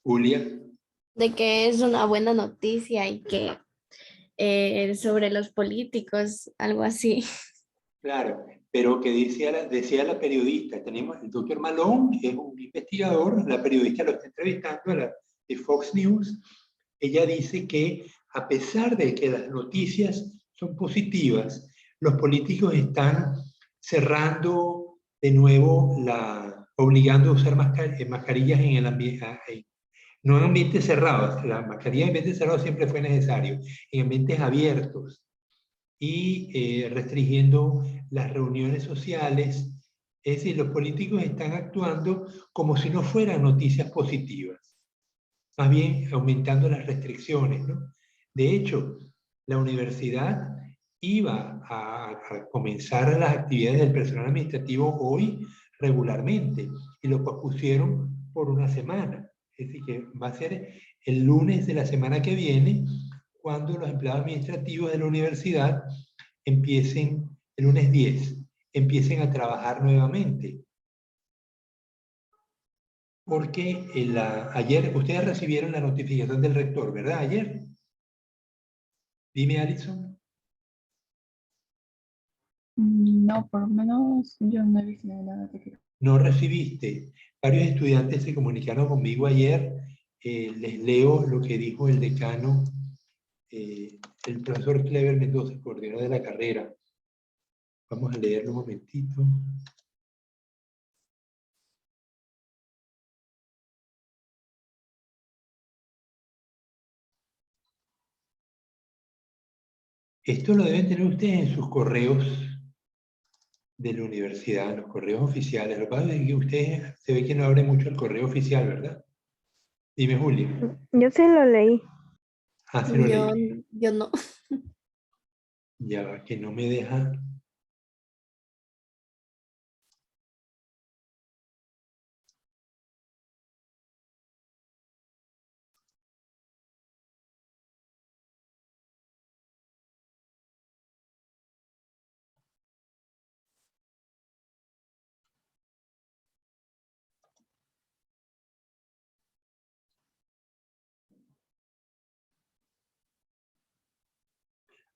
Julia. De que es una buena noticia y que sobre los políticos, algo así. Claro, pero que decía la periodista, tenemos el doctor Malone, que es un investigador, la periodista lo está entrevistando, de Fox News, ella dice que a pesar de que las noticias son positivas, los políticos están cerrando de nuevo, obligando a usar mascarillas en el ambiente, no en ambientes cerrados, la mascarilla en ambientes cerrados siempre fue necesario, en ambientes abiertos, y restringiendo las reuniones sociales. Es decir, los políticos están actuando como si no fueran noticias positivas, más bien aumentando las restricciones, ¿no? De hecho, la universidad iba a comenzar las actividades del personal administrativo hoy regularmente y lo pospusieron por una semana. Es decir, que va a ser el lunes de la semana que viene cuando los empleados administrativos de la universidad empiecen, el lunes 10, empiecen a trabajar nuevamente. Porque ayer ustedes recibieron la notificación del rector, ¿verdad? Ayer. Dime, Alison. No, por lo menos yo no he visto nada de No recibiste. Varios estudiantes se comunicaron conmigo ayer. Les leo lo que dijo el decano, el profesor Clever Mendoza, coordinador de la carrera. Vamos a leerlo un momentito. Esto lo deben tener ustedes en sus correos de la universidad, en los correos oficiales. Lo que pasa es que ustedes se ve que no abren mucho el correo oficial, ¿verdad? Dime, Julia. Yo sí lo leí. Ah, se lo Yo, leí. yo no. Ya va, que no me deja.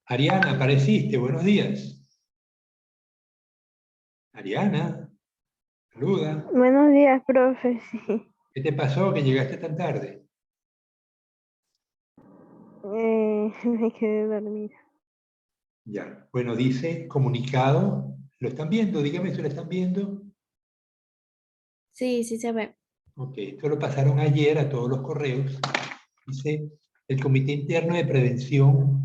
Ariana, apareciste, buenos días. Ariana, saluda. Buenos días, profe. Sí. ¿Qué te pasó que llegaste tan tarde? Me quedé dormida. Ya, bueno, dice comunicado. ¿Lo están viendo? Dígame si lo están viendo. Sí, sí se ve. Ok, esto lo pasaron ayer a todos los correos. Dice, el Comité Interno de Prevención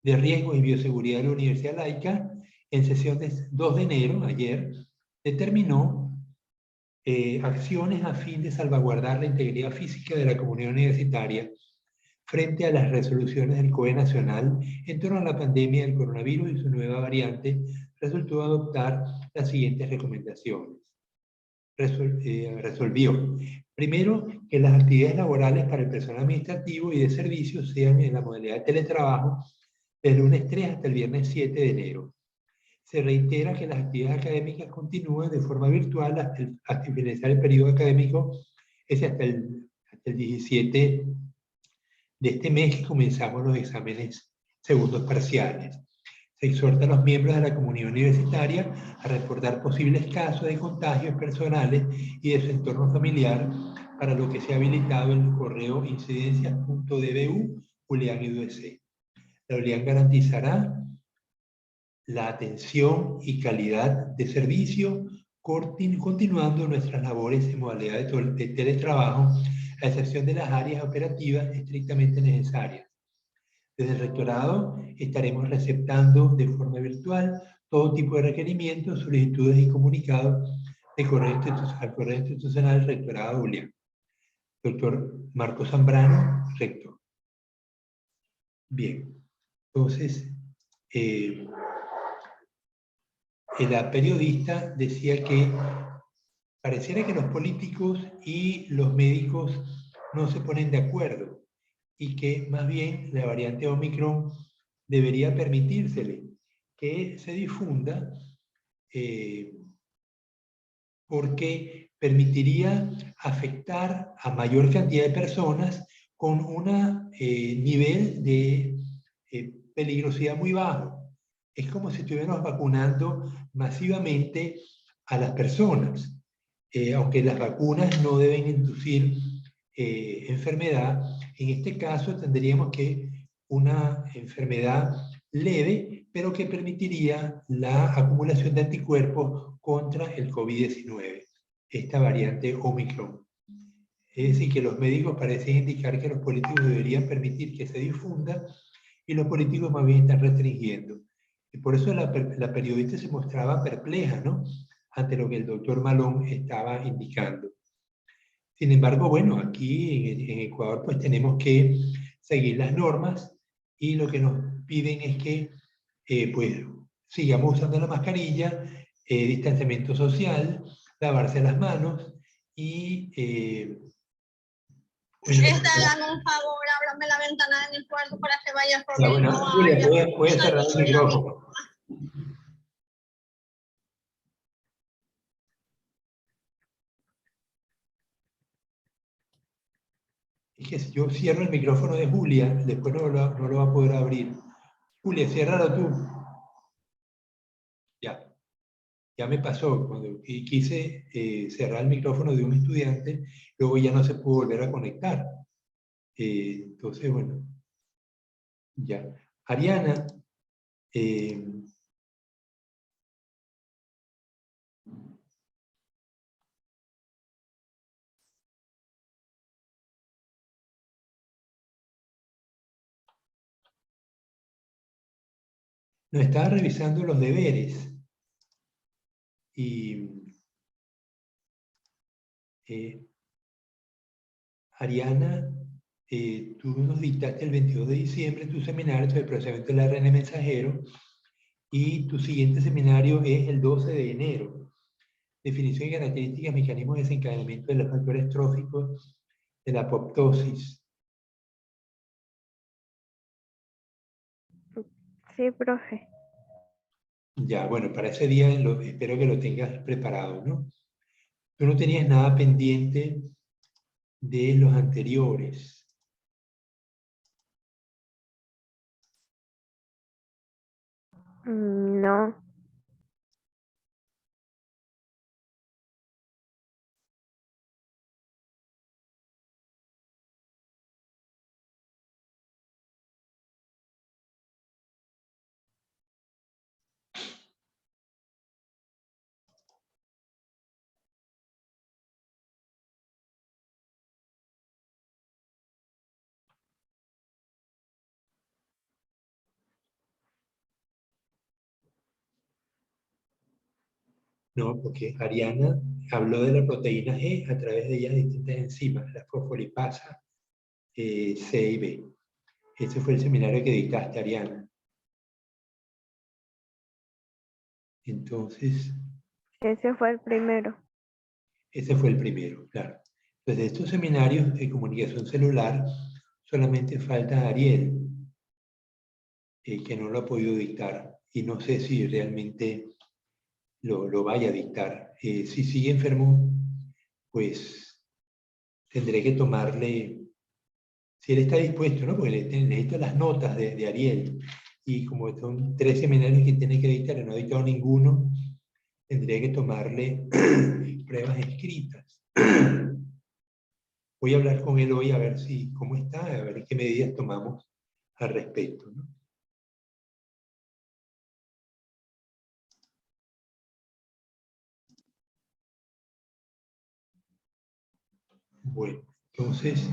de Riesgos y Bioseguridad de la Universidad Laica, en sesión de 2 de enero, ayer, determinó acciones a fin de salvaguardar la integridad física de la comunidad universitaria frente a las resoluciones del COE Nacional en torno a la pandemia del coronavirus y su nueva variante. Resultó adoptar las siguientes recomendaciones. Resolvió, primero, que las actividades laborales para el personal administrativo y de servicios sean en la modalidad de teletrabajo del lunes 3 hasta el viernes 7 de enero. Se reitera que las actividades académicas continúan de forma virtual hasta finalizar el periodo académico, es hasta el 17 de este mes que comenzamos los exámenes segundos parciales. Se exhorta a los miembros de la comunidad universitaria a reportar posibles casos de contagios personales y de su entorno familiar, para lo que se ha habilitado el correo incidencias.dbu Julián IUDC. La ULIAN garantizará la atención y calidad de servicio, continuando nuestras labores en modalidad de teletrabajo, a excepción de las áreas operativas estrictamente necesarias. Desde el rectorado estaremos receptando de forma virtual todo tipo de requerimientos, solicitudes y comunicados al correo institucional del rectorado ULIAN. Doctor Marco Zambrano, rector. Bien, entonces, la periodista decía que pareciera que los políticos y los médicos no se ponen de acuerdo y que más bien la variante Omicron debería permitírsele que se difunda porque permitiría afectar a mayor cantidad de personas con un nivel de peligrosidad muy bajo. Es como si estuviéramos vacunando masivamente a las personas, aunque las vacunas no deben inducir enfermedad. En este caso tendríamos que una enfermedad leve, pero que permitiría la acumulación de anticuerpos contra el COVID-19, esta variante Omicron. Es decir, que los médicos parecen indicar que los políticos deberían permitir que se difunda y los políticos más bien están restringiendo. Y por eso la periodista se mostraba perpleja, ¿no?, ante lo que el doctor Malón estaba indicando. Sin embargo, bueno, aquí en Ecuador pues tenemos que seguir las normas y lo que nos piden es que pues sigamos usando la mascarilla, distanciamiento social, lavarse las manos y bueno, Hágame un favor, ábrame la ventana de mi cuarto para que vayas por ya, mí. bueno, No Julia, vayas. puedes cerrar el micrófono. Es que si yo cierro el micrófono de Julia, después no lo va a poder abrir. Julia, ciérralo tú. Ya me pasó, cuando quise cerrar el micrófono de un estudiante, luego ya no se pudo volver a conectar. Entonces, bueno, ya. Ariana, nos estaba revisando los deberes y Ariana, tú nos dictaste el 22 de diciembre tu seminario sobre el procesamiento del ARN mensajero y tu siguiente seminario es el 12 de enero. Definición y características, mecanismos de desencadenamiento de los factores tróficos de la apoptosis. Sí, profe. Ya, bueno, para ese día espero que lo tengas preparado, ¿no? Tú no tenías nada pendiente de los anteriores. No. No, porque Ariana habló de la proteína G a través de ellas distintas enzimas, la fosfolipasa C y B. Ese fue el seminario que dictaste, Ariana. Entonces, Ese fue el primero. ese fue el primero, claro. Entonces, de estos seminarios de comunicación celular, solamente falta Ariel, que no lo ha podido dictar. Y no sé si realmente lo vaya a dictar. Si sigue enfermo, pues tendré que tomarle, si él está dispuesto, ¿no? Porque necesito las notas de Ariel. Y como son 3 seminarios que tiene que dictar y no ha dictado ninguno, tendría que tomarle pruebas escritas. Voy a hablar con él hoy a ver cómo está, a ver qué medidas tomamos al respecto, ¿no? Bueno, entonces,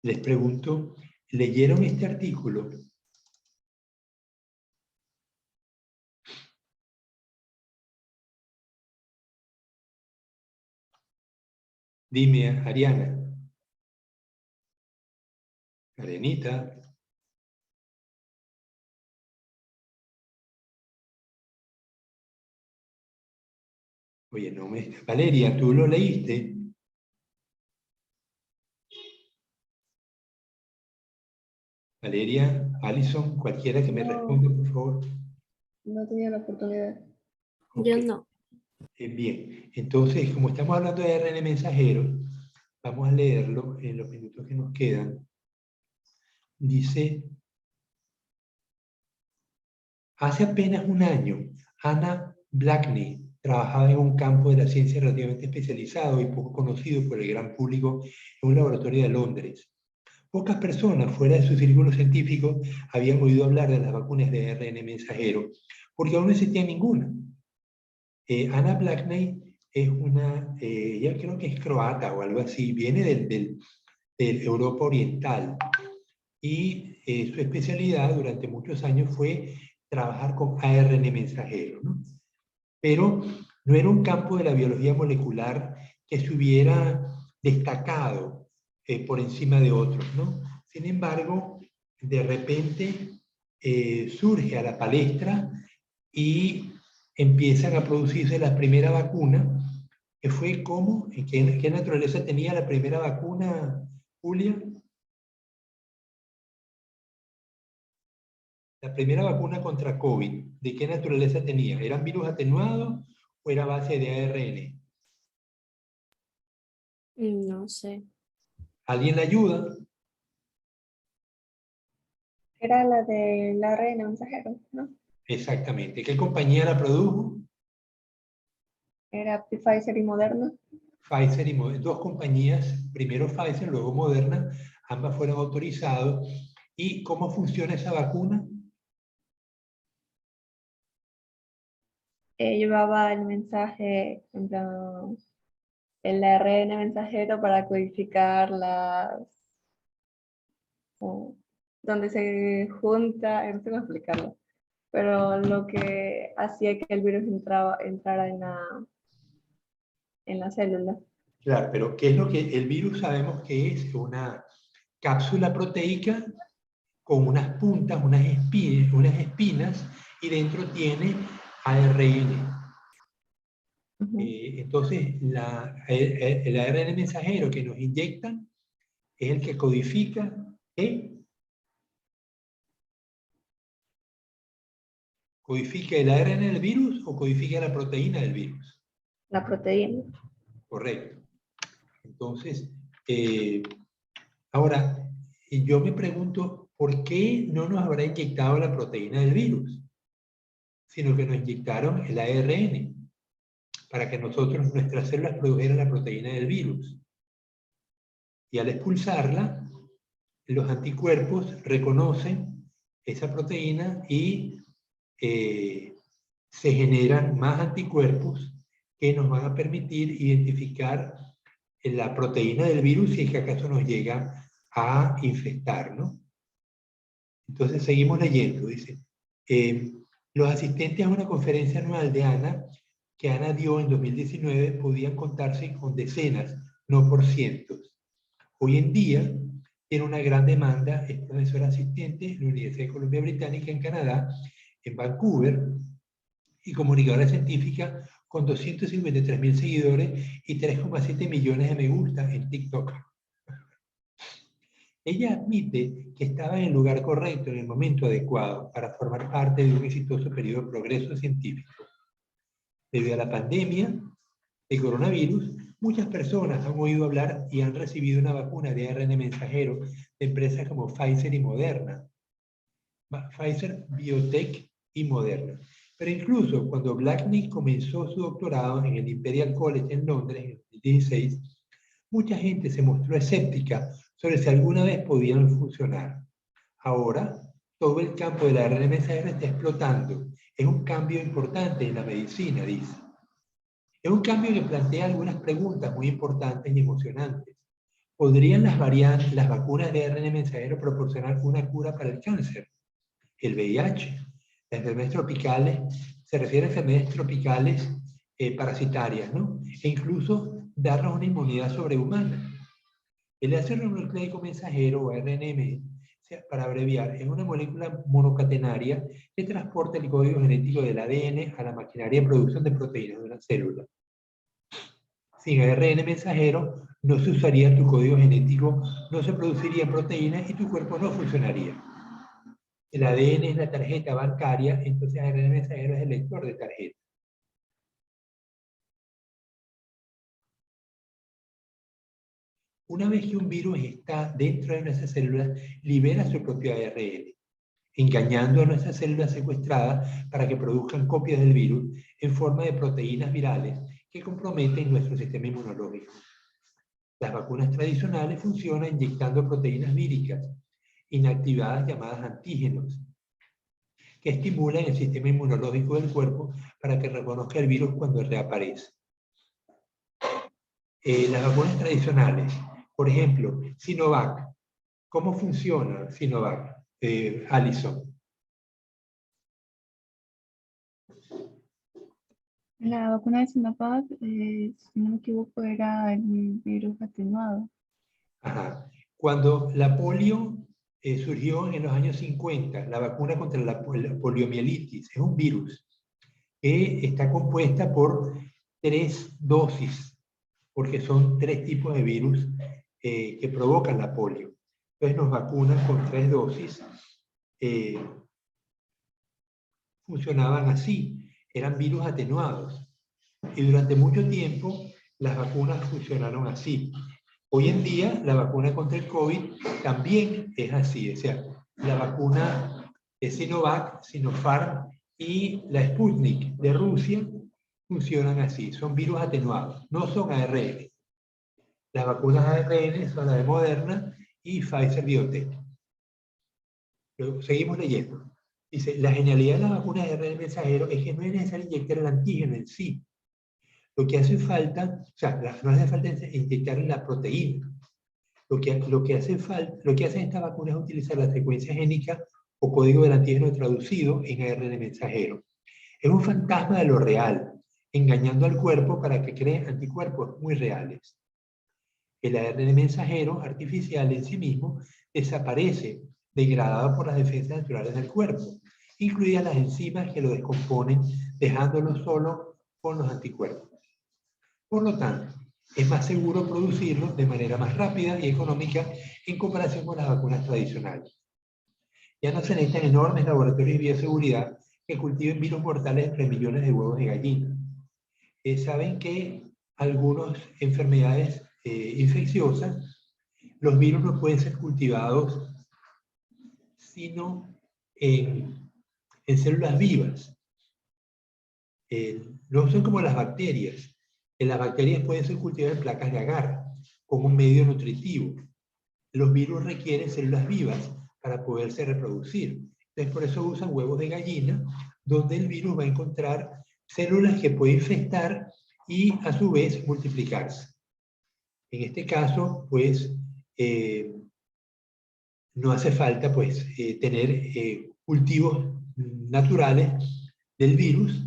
Les pregunto, ¿leyeron este artículo? Dime, Ariana. Arenita. Oye, no me... Valeria, ¿tú lo leíste? Valeria, Alison, cualquiera que me No. responda, por favor. No tenía la oportunidad. Yo Ok. no. Bien, entonces, como estamos hablando de ARN mensajero, vamos a leerlo en los minutos que nos quedan. Dice, hace apenas un año, Anna Blackney trabajaba en un campo de la ciencia relativamente especializado y poco conocido por el gran público en un laboratorio de Londres. Pocas personas fuera de su círculo científico habían oído hablar de las vacunas de ARN mensajero, porque aún no existía ninguna. Anna Blackney es una, ella creo que es croata o algo así, viene del Europa Oriental, y su especialidad durante muchos años fue trabajar con ARN mensajero, ¿no? Pero no era un campo de la biología molecular que se hubiera destacado por encima de otros, ¿no? Sin embargo, de repente surge a la palestra y empiezan a producirse la primera vacuna, que fue como, ¿qué naturaleza tenía la primera vacuna, Julia? La primera vacuna contra COVID, ¿de qué naturaleza tenía? ¿Eran virus atenuados o era base de ARN? No sé. ¿Alguien la ayuda? Era la de la reina mensajero, ¿no? Exactamente. ¿Qué compañía la produjo? Era Pfizer y Moderna. Pfizer y Moderna. Dos compañías, primero Pfizer, luego Moderna, ambas fueron autorizadas. ¿Y cómo funciona esa vacuna? Llevaba el mensaje, en plan, el ARN mensajero para codificar donde se junta, no sé cómo explicarlo, pero lo que hacía que el virus entrara en la célula. Claro, pero ¿qué es lo que el virus sabemos que es? Una cápsula proteica con unas puntas, unas espinas, y dentro tiene ARN. Entonces, el ARN mensajero que nos inyectan es el que codifica, ¿codifica el ARN del virus o codifica la proteína del virus? La proteína. Correcto. Entonces, ahora, yo me pregunto, ¿por qué no nos habrá inyectado la proteína del virus? Sino que nos inyectaron el ARN para que nuestras células produjeran la proteína del virus. Y al expulsarla, los anticuerpos reconocen esa proteína y se generan más anticuerpos que nos van a permitir identificar la proteína del virus si es que acaso nos llega a infectar, ¿no? Entonces seguimos leyendo, dice, los asistentes a una conferencia anual de ANA, que ANA dio en 2019, podían contarse con decenas, no por cientos. Hoy en día tiene una gran demanda, es profesor asistente en la Universidad de Columbia Británica en Canadá, en Vancouver, y comunicadora científica con 253.000 seguidores y 3,7 millones de me gusta en TikTok. Ella admite que estaba en el lugar correcto en el momento adecuado para formar parte de un exitoso periodo de progreso científico. Debido a la pandemia de coronavirus, muchas personas han oído hablar y han recibido una vacuna de ARN mensajero de empresas como Pfizer y Moderna. Pfizer, Biotech y Moderna. Pero incluso cuando Blackney comenzó su doctorado en el Imperial College en Londres en 2016, mucha gente se mostró escéptica sobre si alguna vez podían funcionar. Ahora, todo el campo de la ARN mensajero está explotando. Es un cambio importante en la medicina, dice. Es un cambio que plantea algunas preguntas muy importantes y emocionantes. ¿Podrían las vacunas de ARN mensajero proporcionar una cura para el cáncer, el VIH, las enfermedades tropicales? Se refiere a enfermedades tropicales parasitarias, ¿no? E incluso darnos una inmunidad sobrehumana. El ácido ribonucleico mensajero, o ARNM, para abreviar, es una molécula monocatenaria que transporta el código genético del ADN a la maquinaria de producción de proteínas de una célula. Sin ARN mensajero no se usaría tu código genético, no se producirían proteínas y tu cuerpo no funcionaría. El ADN es la tarjeta bancaria, entonces ARN mensajero es el lector de tarjeta. Una vez que un virus está dentro de nuestras células, libera su propio ARN, engañando a nuestras células secuestradas para que produzcan copias del virus en forma de proteínas virales que comprometen nuestro sistema inmunológico. Las vacunas tradicionales funcionan inyectando proteínas víricas inactivadas llamadas antígenos, que estimulan el sistema inmunológico del cuerpo para que reconozca el virus cuando reaparece. Las vacunas tradicionales, por ejemplo, Sinovac. ¿Cómo funciona Sinovac, Alison? La vacuna de Sinovac, si no me equivoco, era el virus atenuado. Ajá. Cuando la polio surgió en los años 50, la vacuna contra la poliomielitis es un virus que está compuesta por 3 dosis, porque son 3 tipos de virus que provocan la polio. Entonces nos vacunan con 3 dosis. Funcionaban así, eran virus atenuados. Y durante mucho tiempo las vacunas funcionaron así. Hoy en día la vacuna contra el COVID también es así. O sea, la vacuna de Sinovac, Sinopharm y la Sputnik de Rusia funcionan así. Son virus atenuados, no son ARN. Las vacunas ARN son la de Moderna y Pfizer Biotech. Luego, seguimos leyendo. Dice, la genialidad de las vacunas de ARN mensajero es que no es necesario inyectar el antígeno en sí. Lo que hace falta, o sea, no hace falta inyectar la proteína. Lo que hacen estas vacunas es utilizar la secuencia génica o código del antígeno traducido en ARN mensajero. Es un fantasma de lo real, engañando al cuerpo para que cree anticuerpos muy reales. El ARN mensajero artificial en sí mismo desaparece, degradado por las defensas naturales del cuerpo, incluidas las enzimas que lo descomponen, dejándolo solo con los anticuerpos. Por lo tanto, es más seguro producirlo de manera más rápida y económica en comparación con las vacunas tradicionales. Ya no se necesitan enormes laboratorios de bioseguridad que cultiven virus mortales entre millones de huevos de gallina. Saben que algunas enfermedades infecciosas, los virus no pueden ser cultivados sino en células vivas. No son como las bacterias. Las bacterias pueden ser cultivadas en placas de agar, como un medio nutritivo. Los virus requieren células vivas para poderse reproducir. Entonces, por eso usan huevos de gallina, donde el virus va a encontrar células que puede infectar y, a su vez, multiplicarse. En este caso, pues, no hace falta, pues, tener cultivos naturales del virus,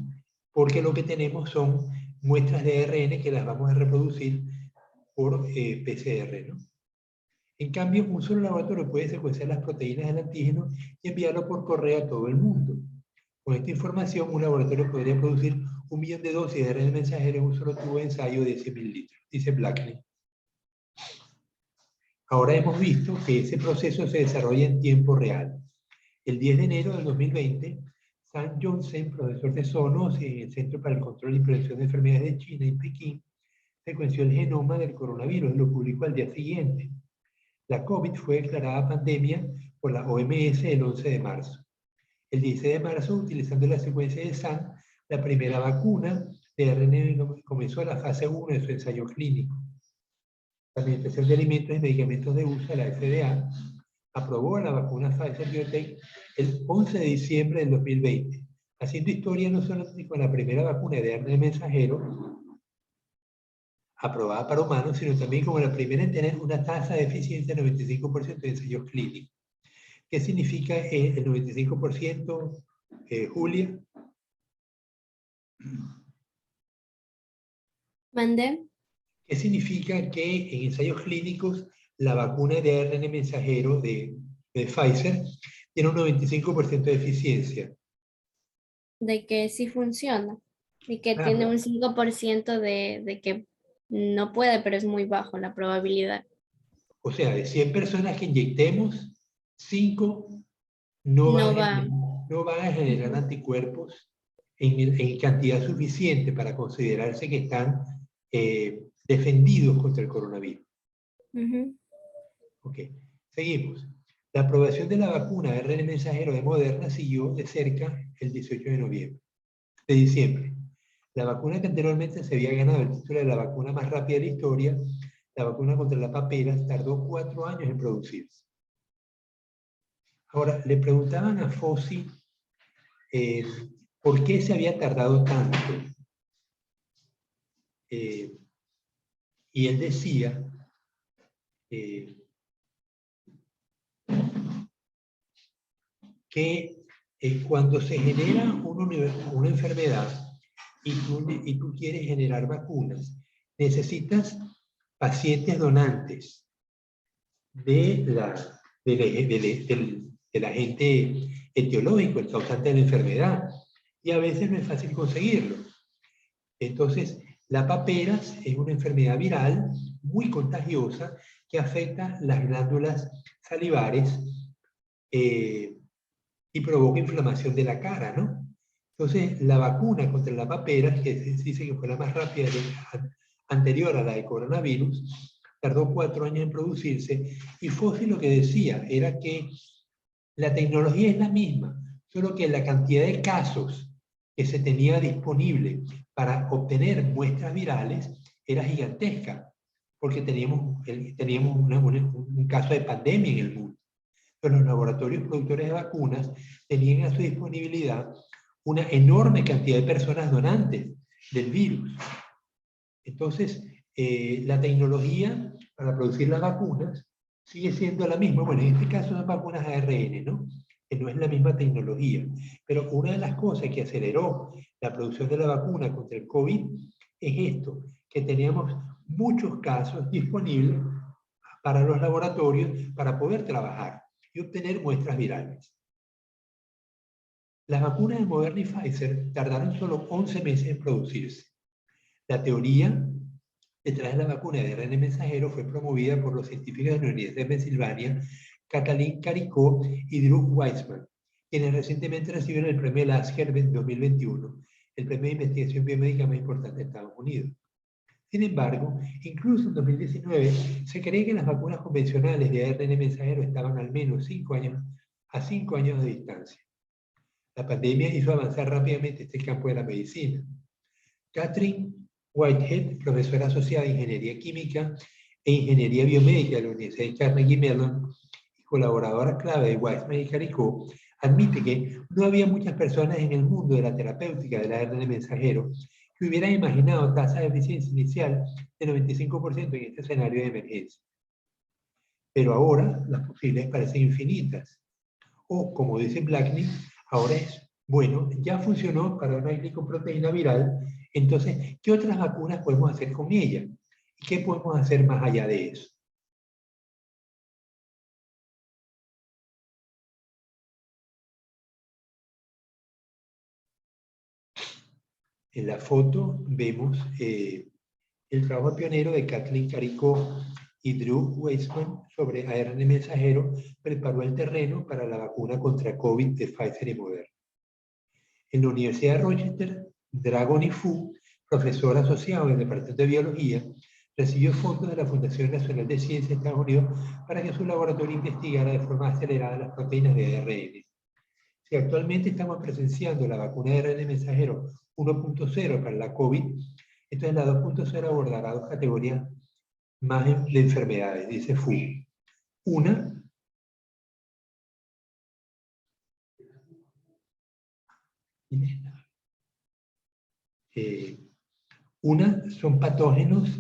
porque lo que tenemos son muestras de ARN que las vamos a reproducir por PCR, ¿no? En cambio, un solo laboratorio puede secuenciar las proteínas del antígeno y enviarlo por correo a todo el mundo. Con esta información, un laboratorio podría producir 1 millón de dosis de ARN mensajero en un solo tubo de ensayo de 100.000 litros, dice Blackley. Ahora hemos visto que ese proceso se desarrolla en tiempo real. El 10 de enero del 2020, Sam Johnson, profesor de Sonos en el Centro para el Control y Prevención de Enfermedades de China en Pekín, secuenció el genoma del coronavirus y lo publicó al día siguiente. La COVID fue declarada pandemia por la OMS el 11 de marzo. El 16 de marzo, utilizando la secuencia de SAM, la primera vacuna de ARN comenzó la fase 1 de su ensayo clínico. La Administración de Alimentos y Medicamentos de USA, la FDA, aprobó la vacuna Pfizer Biotech el 11 de diciembre del 2020, haciendo historia no solo con la primera vacuna de ARN mensajero, aprobada para humanos, sino también como la primera en tener una tasa de eficiencia del 95% de ensayos clínicos. ¿Qué significa el 95%, Julia? ¿Mandé? ¿Qué significa que en ensayos clínicos la vacuna de ARN mensajero de Pfizer tiene un 95% de eficiencia? De que sí funciona. Y que Claro. tiene un 5% de que no puede, pero es muy bajo la probabilidad. O sea, de 100 personas que inyectemos, 5 no van a generar anticuerpos en cantidad suficiente para considerarse que están defendidos contra el coronavirus. Ok, seguimos. La aprobación de la vacuna ARN mensajero de Moderna siguió de cerca el 18 de diciembre. La vacuna que anteriormente se había ganado el título de la vacuna más rápida de la historia, la vacuna contra la papera, tardó 4 años en producirse. Ahora, le preguntaban a Fauci por qué se había tardado tanto. Y él decía que cuando se genera una enfermedad y tú quieres generar vacunas, necesitas pacientes donantes del agente etiológico, el causante de la enfermedad, y a veces no es fácil conseguirlo. Entonces, la paperas es una enfermedad viral muy contagiosa que afecta las glándulas salivares y provoca inflamación de la cara, ¿no? Entonces, la vacuna contra la papera, que se dice que fue la más rápida anterior a la de coronavirus, tardó 4 años en producirse, y Fauci lo que decía era que la tecnología es la misma, solo que la cantidad de casos que se tenía disponible para obtener muestras virales era gigantesca, porque teníamos un caso de pandemia en el mundo. Pero los laboratorios productores de vacunas tenían a su disponibilidad una enorme cantidad de personas donantes del virus. Entonces, la tecnología para producir las vacunas sigue siendo la misma. Bueno, en este caso son vacunas ARN, ¿no? Que no es la misma tecnología. Pero una de las cosas que aceleró la producción de la vacuna contra el COVID es esto, que teníamos muchos casos disponibles para los laboratorios para poder trabajar y obtener muestras virales. Las vacunas de Moderna y Pfizer tardaron solo 11 meses en producirse. La teoría detrás de la vacuna de ARN mensajero fue promovida por los científicos de la Universidad de Pensilvania, Kathleen Caricó y Drew Weissman, quienes recientemente recibieron el premio Lasker 2021, el premio de investigación biomédica más importante de Estados Unidos. Sin embargo, incluso en 2019 se cree que las vacunas convencionales de ARN mensajero estaban al menos 5 años de distancia. La pandemia hizo avanzar rápidamente este campo de la medicina. Catherine Whitehead, profesora asociada de Ingeniería Química e Ingeniería Biomédica de la Universidad de Carnegie Mellon y colaboradora clave de Weissman y Caricó, admite que no había muchas personas en el mundo de la terapéutica del ARN mensajero que hubieran imaginado tasas de eficiencia inicial de 95% en este escenario de emergencia. Pero ahora las posibilidades parecen infinitas. O, como dice Blackney, ahora es, bueno, ya funcionó para una glicoproteína viral, entonces, ¿qué otras vacunas podemos hacer con ella? ¿Y qué podemos hacer más allá de eso? En la foto vemos el trabajo pionero de Kathleen Caricó y Drew Weissman sobre ARN mensajero preparó el terreno para la vacuna contra COVID de Pfizer y Moderna. En la Universidad de Rochester, Dragon Fu, profesor asociado del Departamento de Biología, recibió fondos de la Fundación Nacional de Ciencias de Estados Unidos para que su laboratorio investigara de forma acelerada las proteínas de ARN. Si actualmente estamos presenciando la vacuna de ARN mensajero 1.0 para la COVID, entonces la 2.0 abordará 2 categorías más de enfermedades, dice Fu. Una son patógenos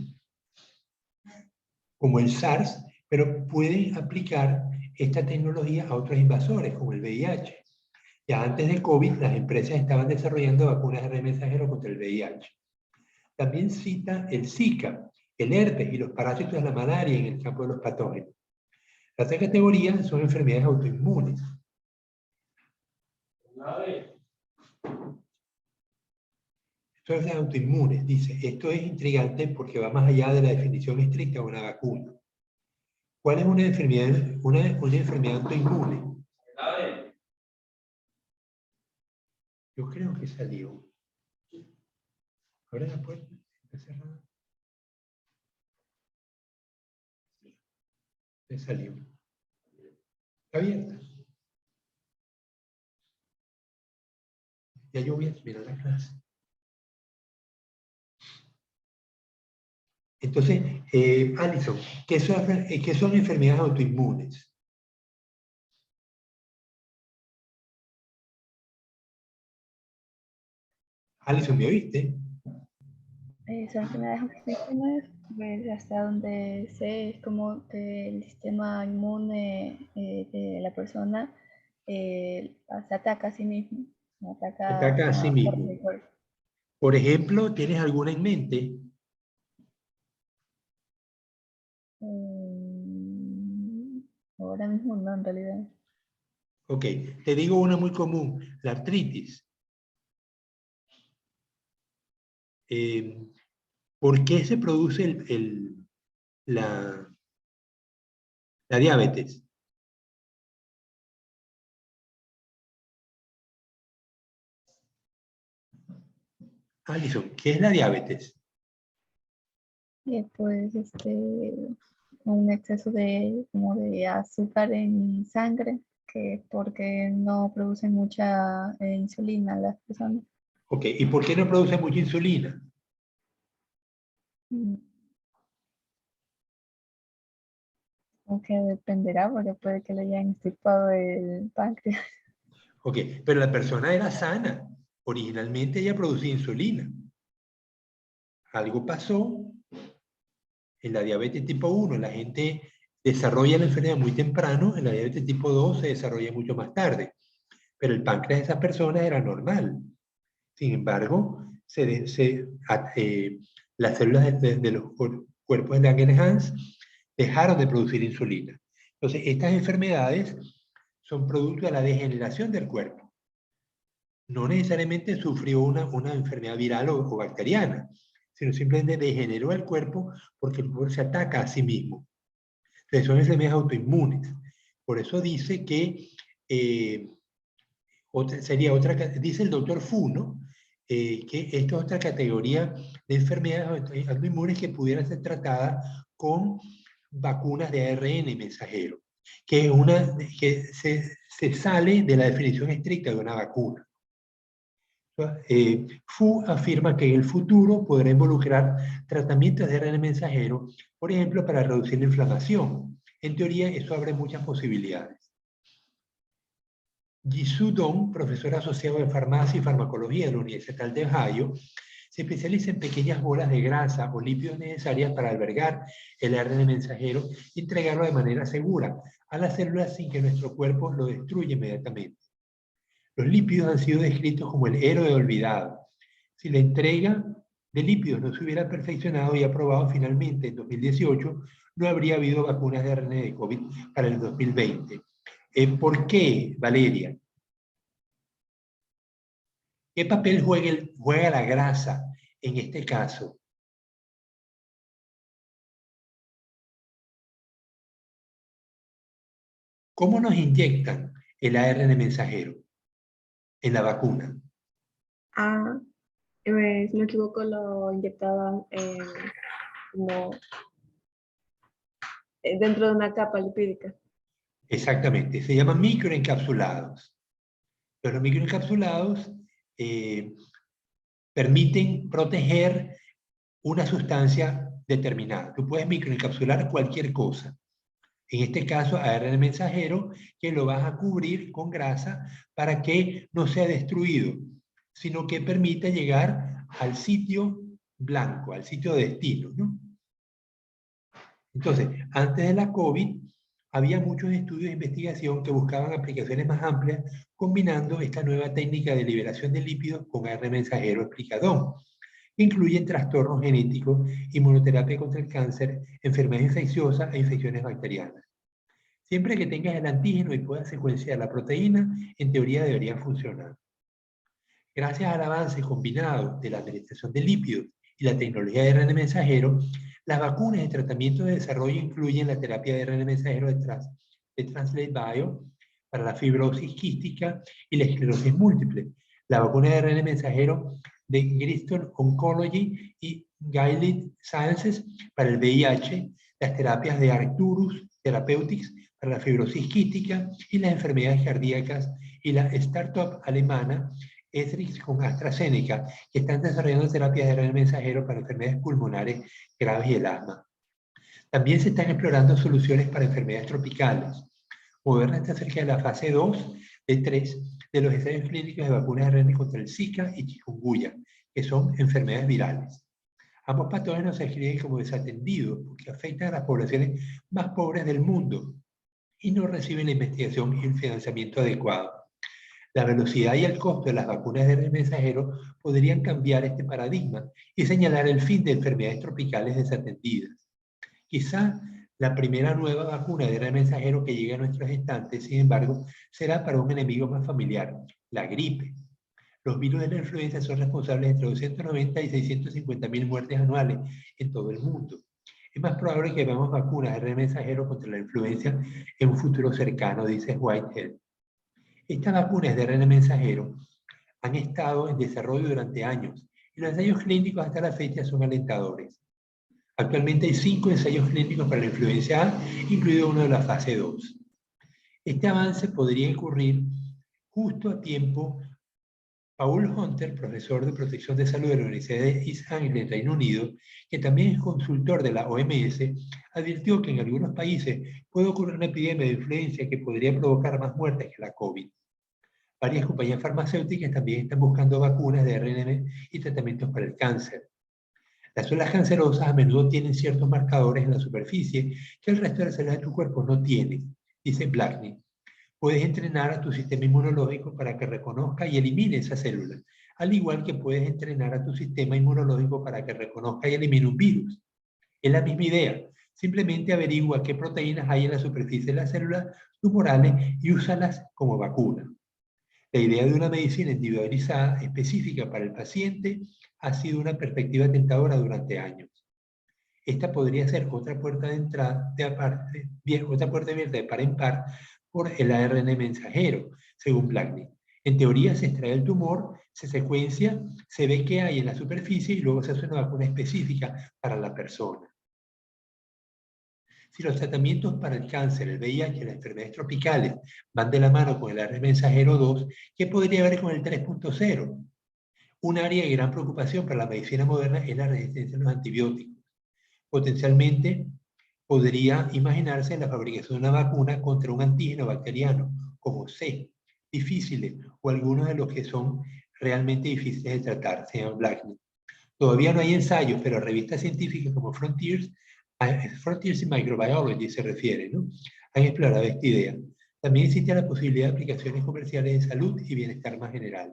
como el SARS, pero pueden aplicar esta tecnología a otros invasores, como el VIH. Ya antes del COVID, las empresas estaban desarrollando vacunas de RNA mensajero contra el VIH. También cita el Zika, el herpes y los parásitos de la malaria en el campo de los patógenos. La otra categoría son enfermedades autoinmunes. Enfermedades autoinmunes, dice, esto es intrigante porque va más allá de la definición estricta de una vacuna. ¿Cuál es una enfermedad autoinmune? Yo creo que salió. ¿Abre la puerta? ¿Está cerrada? Sí, salió. Está abierta. Ya yo voy a terminar la clase. Entonces, Alison, ¿qué son enfermedades autoinmunes? Alison, ¿me oíste? Son enfermedades autoinmunes, pues hasta donde sé es como que el sistema inmune de la persona se ataca a sí mismo. Ataca a sí mismo. el cuerpo. Por ejemplo, ¿tienes alguna en mente? Ahora mismo no, en realidad. Ok, te digo una muy común, la artritis. ¿Por qué se produce la diabetes? Alison, ¿qué es la diabetes? Pues un exceso como de azúcar en sangre, que es porque no producen mucha insulina las personas. Ok, ¿y por qué no produce mucha insulina? Aunque dependerá, porque puede que le hayan extirpado el páncreas. Ok, pero la persona era sana. Originalmente ella producía insulina. Algo pasó en la diabetes tipo 1. La gente desarrolla la enfermedad muy temprano. En la diabetes tipo 2 se desarrolla mucho más tarde. Pero el páncreas de esas personas era normal. Sin embargo, las células de los cuerpos de Langerhans dejaron de producir insulina. Entonces, estas enfermedades son producto de la degeneración del cuerpo. No necesariamente sufrió una enfermedad viral o bacteriana, sino simplemente degeneró el cuerpo porque el cuerpo se ataca a sí mismo. Entonces, son enfermedades autoinmunes. Por eso dice que dice el doctor Fu, ¿no? Que esta es otra categoría de enfermedades autoinmunes que pudieran ser tratadas con vacunas de ARN mensajero, que se sale de la definición estricta de una vacuna. Fu afirma que en el futuro podrá involucrar tratamientos de ARN mensajero, por ejemplo, para reducir la inflamación. En teoría, eso abre muchas posibilidades. Jisoo Dong, profesor asociado de farmacia y farmacología de la Universidad de Ohio, se especializa en pequeñas bolas de grasa o lípidos necesarias para albergar el ARN mensajero y entregarlo de manera segura a las células sin que nuestro cuerpo lo destruya inmediatamente. Los lípidos han sido descritos como el héroe olvidado. Si la entrega de lípidos no se hubiera perfeccionado y aprobado finalmente en 2018, no habría habido vacunas de ARN de COVID para el 2020. ¿Por qué, Valeria? ¿Qué papel juega la grasa en este caso? ¿Cómo nos inyectan el ARN mensajero en la vacuna? Si no me equivoco, lo inyectaban dentro de una capa lipídica. Exactamente, se llaman microencapsulados. Los microencapsulados permiten proteger una sustancia determinada. Tú puedes microencapsular cualquier cosa. En este caso, ARN mensajero, que lo vas a cubrir con grasa para que no sea destruido, sino que permita llegar al sitio blanco, al sitio de destino, ¿no? Entonces, antes de la COVID, había muchos estudios de investigación que buscaban aplicaciones más amplias combinando esta nueva técnica de liberación de lípidos con ARN mensajero explicadón, que incluyen trastornos genéticos, inmunoterapia contra el cáncer, enfermedades infecciosas e infecciones bacterianas. Siempre que tengas el antígeno y puedas secuenciar la proteína, en teoría debería funcionar. Gracias al avance combinado de la administración de lípidos y la tecnología de ARN mensajero, las vacunas de tratamiento de desarrollo incluyen la terapia de ARN mensajero de Translate Bio para la fibrosis quística y la esclerosis múltiple, la vacuna de ARN mensajero de Griston Oncology y Gilead Sciences para el VIH, las terapias de Arcturus Therapeutics para la fibrosis quística y las enfermedades cardíacas, y la startup alemana Ethrix con AstraZeneca, que están desarrollando terapias de ARN mensajero para enfermedades pulmonares graves y el asma. También se están explorando soluciones para enfermedades tropicales. Moderna está cerca de la fase 2 de 3 de los ensayos clínicos de vacunas de ARN contra el Zika y chikungunya, que son enfermedades virales. Ambos patógenos se escriben como desatendidos porque afectan a las poblaciones más pobres del mundo y no reciben la investigación y el financiamiento adecuado. La velocidad y el costo de las vacunas de ARN mensajero podrían cambiar este paradigma y señalar el fin de enfermedades tropicales desatendidas. Quizá la primera nueva vacuna de ARN mensajero que llegue a nuestros estantes, sin embargo, será para un enemigo más familiar, la gripe. Los virus de la influenza son responsables de entre 290 y 650.000 muertes anuales en todo el mundo. Es más probable que veamos vacunas de ARN mensajero contra la influenza en un futuro cercano, dice Whitehead. Estas vacunas de ARN mensajero han estado en desarrollo durante años y los ensayos clínicos hasta la fecha son alentadores. Actualmente hay 5 ensayos clínicos para la influenza A, incluido uno de la fase 2. Este avance podría ocurrir justo a tiempo. Paul Hunter, profesor de protección de salud de la Universidad de East Anglia en Reino Unido, que también es consultor de la OMS, advirtió que en algunos países puede ocurrir una epidemia de influenza que podría provocar más muertes que la COVID. Varias compañías farmacéuticas también están buscando vacunas de ARN y tratamientos para el cáncer. Las células cancerosas a menudo tienen ciertos marcadores en la superficie que el resto de las células de tu cuerpo no tiene, dice Blackney. Puedes entrenar a tu sistema inmunológico para que reconozca y elimine esas células, al igual que puedes entrenar a tu sistema inmunológico para que reconozca y elimine un virus. Es la misma idea, simplemente averigua qué proteínas hay en la superficie de las células tumorales y úsalas como vacuna. La idea de una medicina individualizada específica para el paciente ha sido una perspectiva tentadora durante años. Esta podría ser otra puerta de entrada, otra puerta abierta de par en par por el ARN mensajero, según Blackney. En teoría se extrae el tumor, se secuencia, se ve qué hay en la superficie y luego se hace una vacuna específica para la persona. Si los tratamientos para el cáncer, el VIH y las enfermedades tropicales van de la mano con el ARN mensajero 2, ¿qué podría haber con el 3.0? Un área de gran preocupación para la medicina moderna es la resistencia a los antibióticos. Potencialmente podría imaginarse la fabricación de una vacuna contra un antígeno bacteriano, como C, difíciles, o algunos de los que son realmente difíciles de tratar, señor Blackney. Todavía no hay ensayos, pero revistas científicas como Frontiers in Microbiology se refiere, ¿no? Han explorado esta idea. También existe la posibilidad de aplicaciones comerciales en salud y bienestar más general.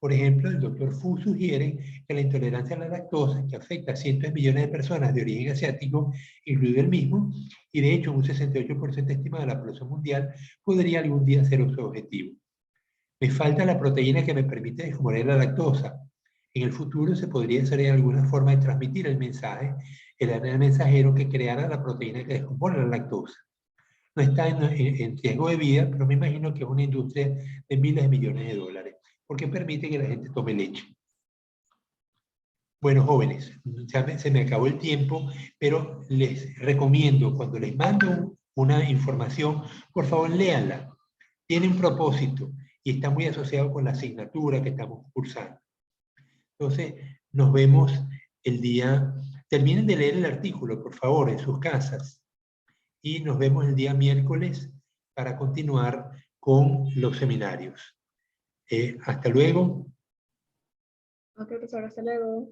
Por ejemplo, el Dr. Fu sugiere que la intolerancia a la lactosa, que afecta a cientos de millones de personas de origen asiático, incluido el mismo, y de hecho un 68% estimado de la población mundial, podría algún día ser su objetivo. Me falta la proteína que me permite descomponer la lactosa. En el futuro se podría hacer alguna forma de transmitir el mensaje, el ARN mensajero que creara la proteína que descompone la lactosa. No está en riesgo de vida, pero me imagino que es una industria de miles de millones de dólares, porque permite que la gente tome leche. Bueno, jóvenes, ya se me acabó el tiempo, pero les recomiendo, cuando les mando una información, por favor léanla. Tiene un propósito y está muy asociado con la asignatura que estamos cursando. Entonces, nos vemos el día... Terminen de leer el artículo, por favor, en sus casas. Y nos vemos el día miércoles para continuar con los seminarios. Hasta luego. Ok, profesor, hasta luego.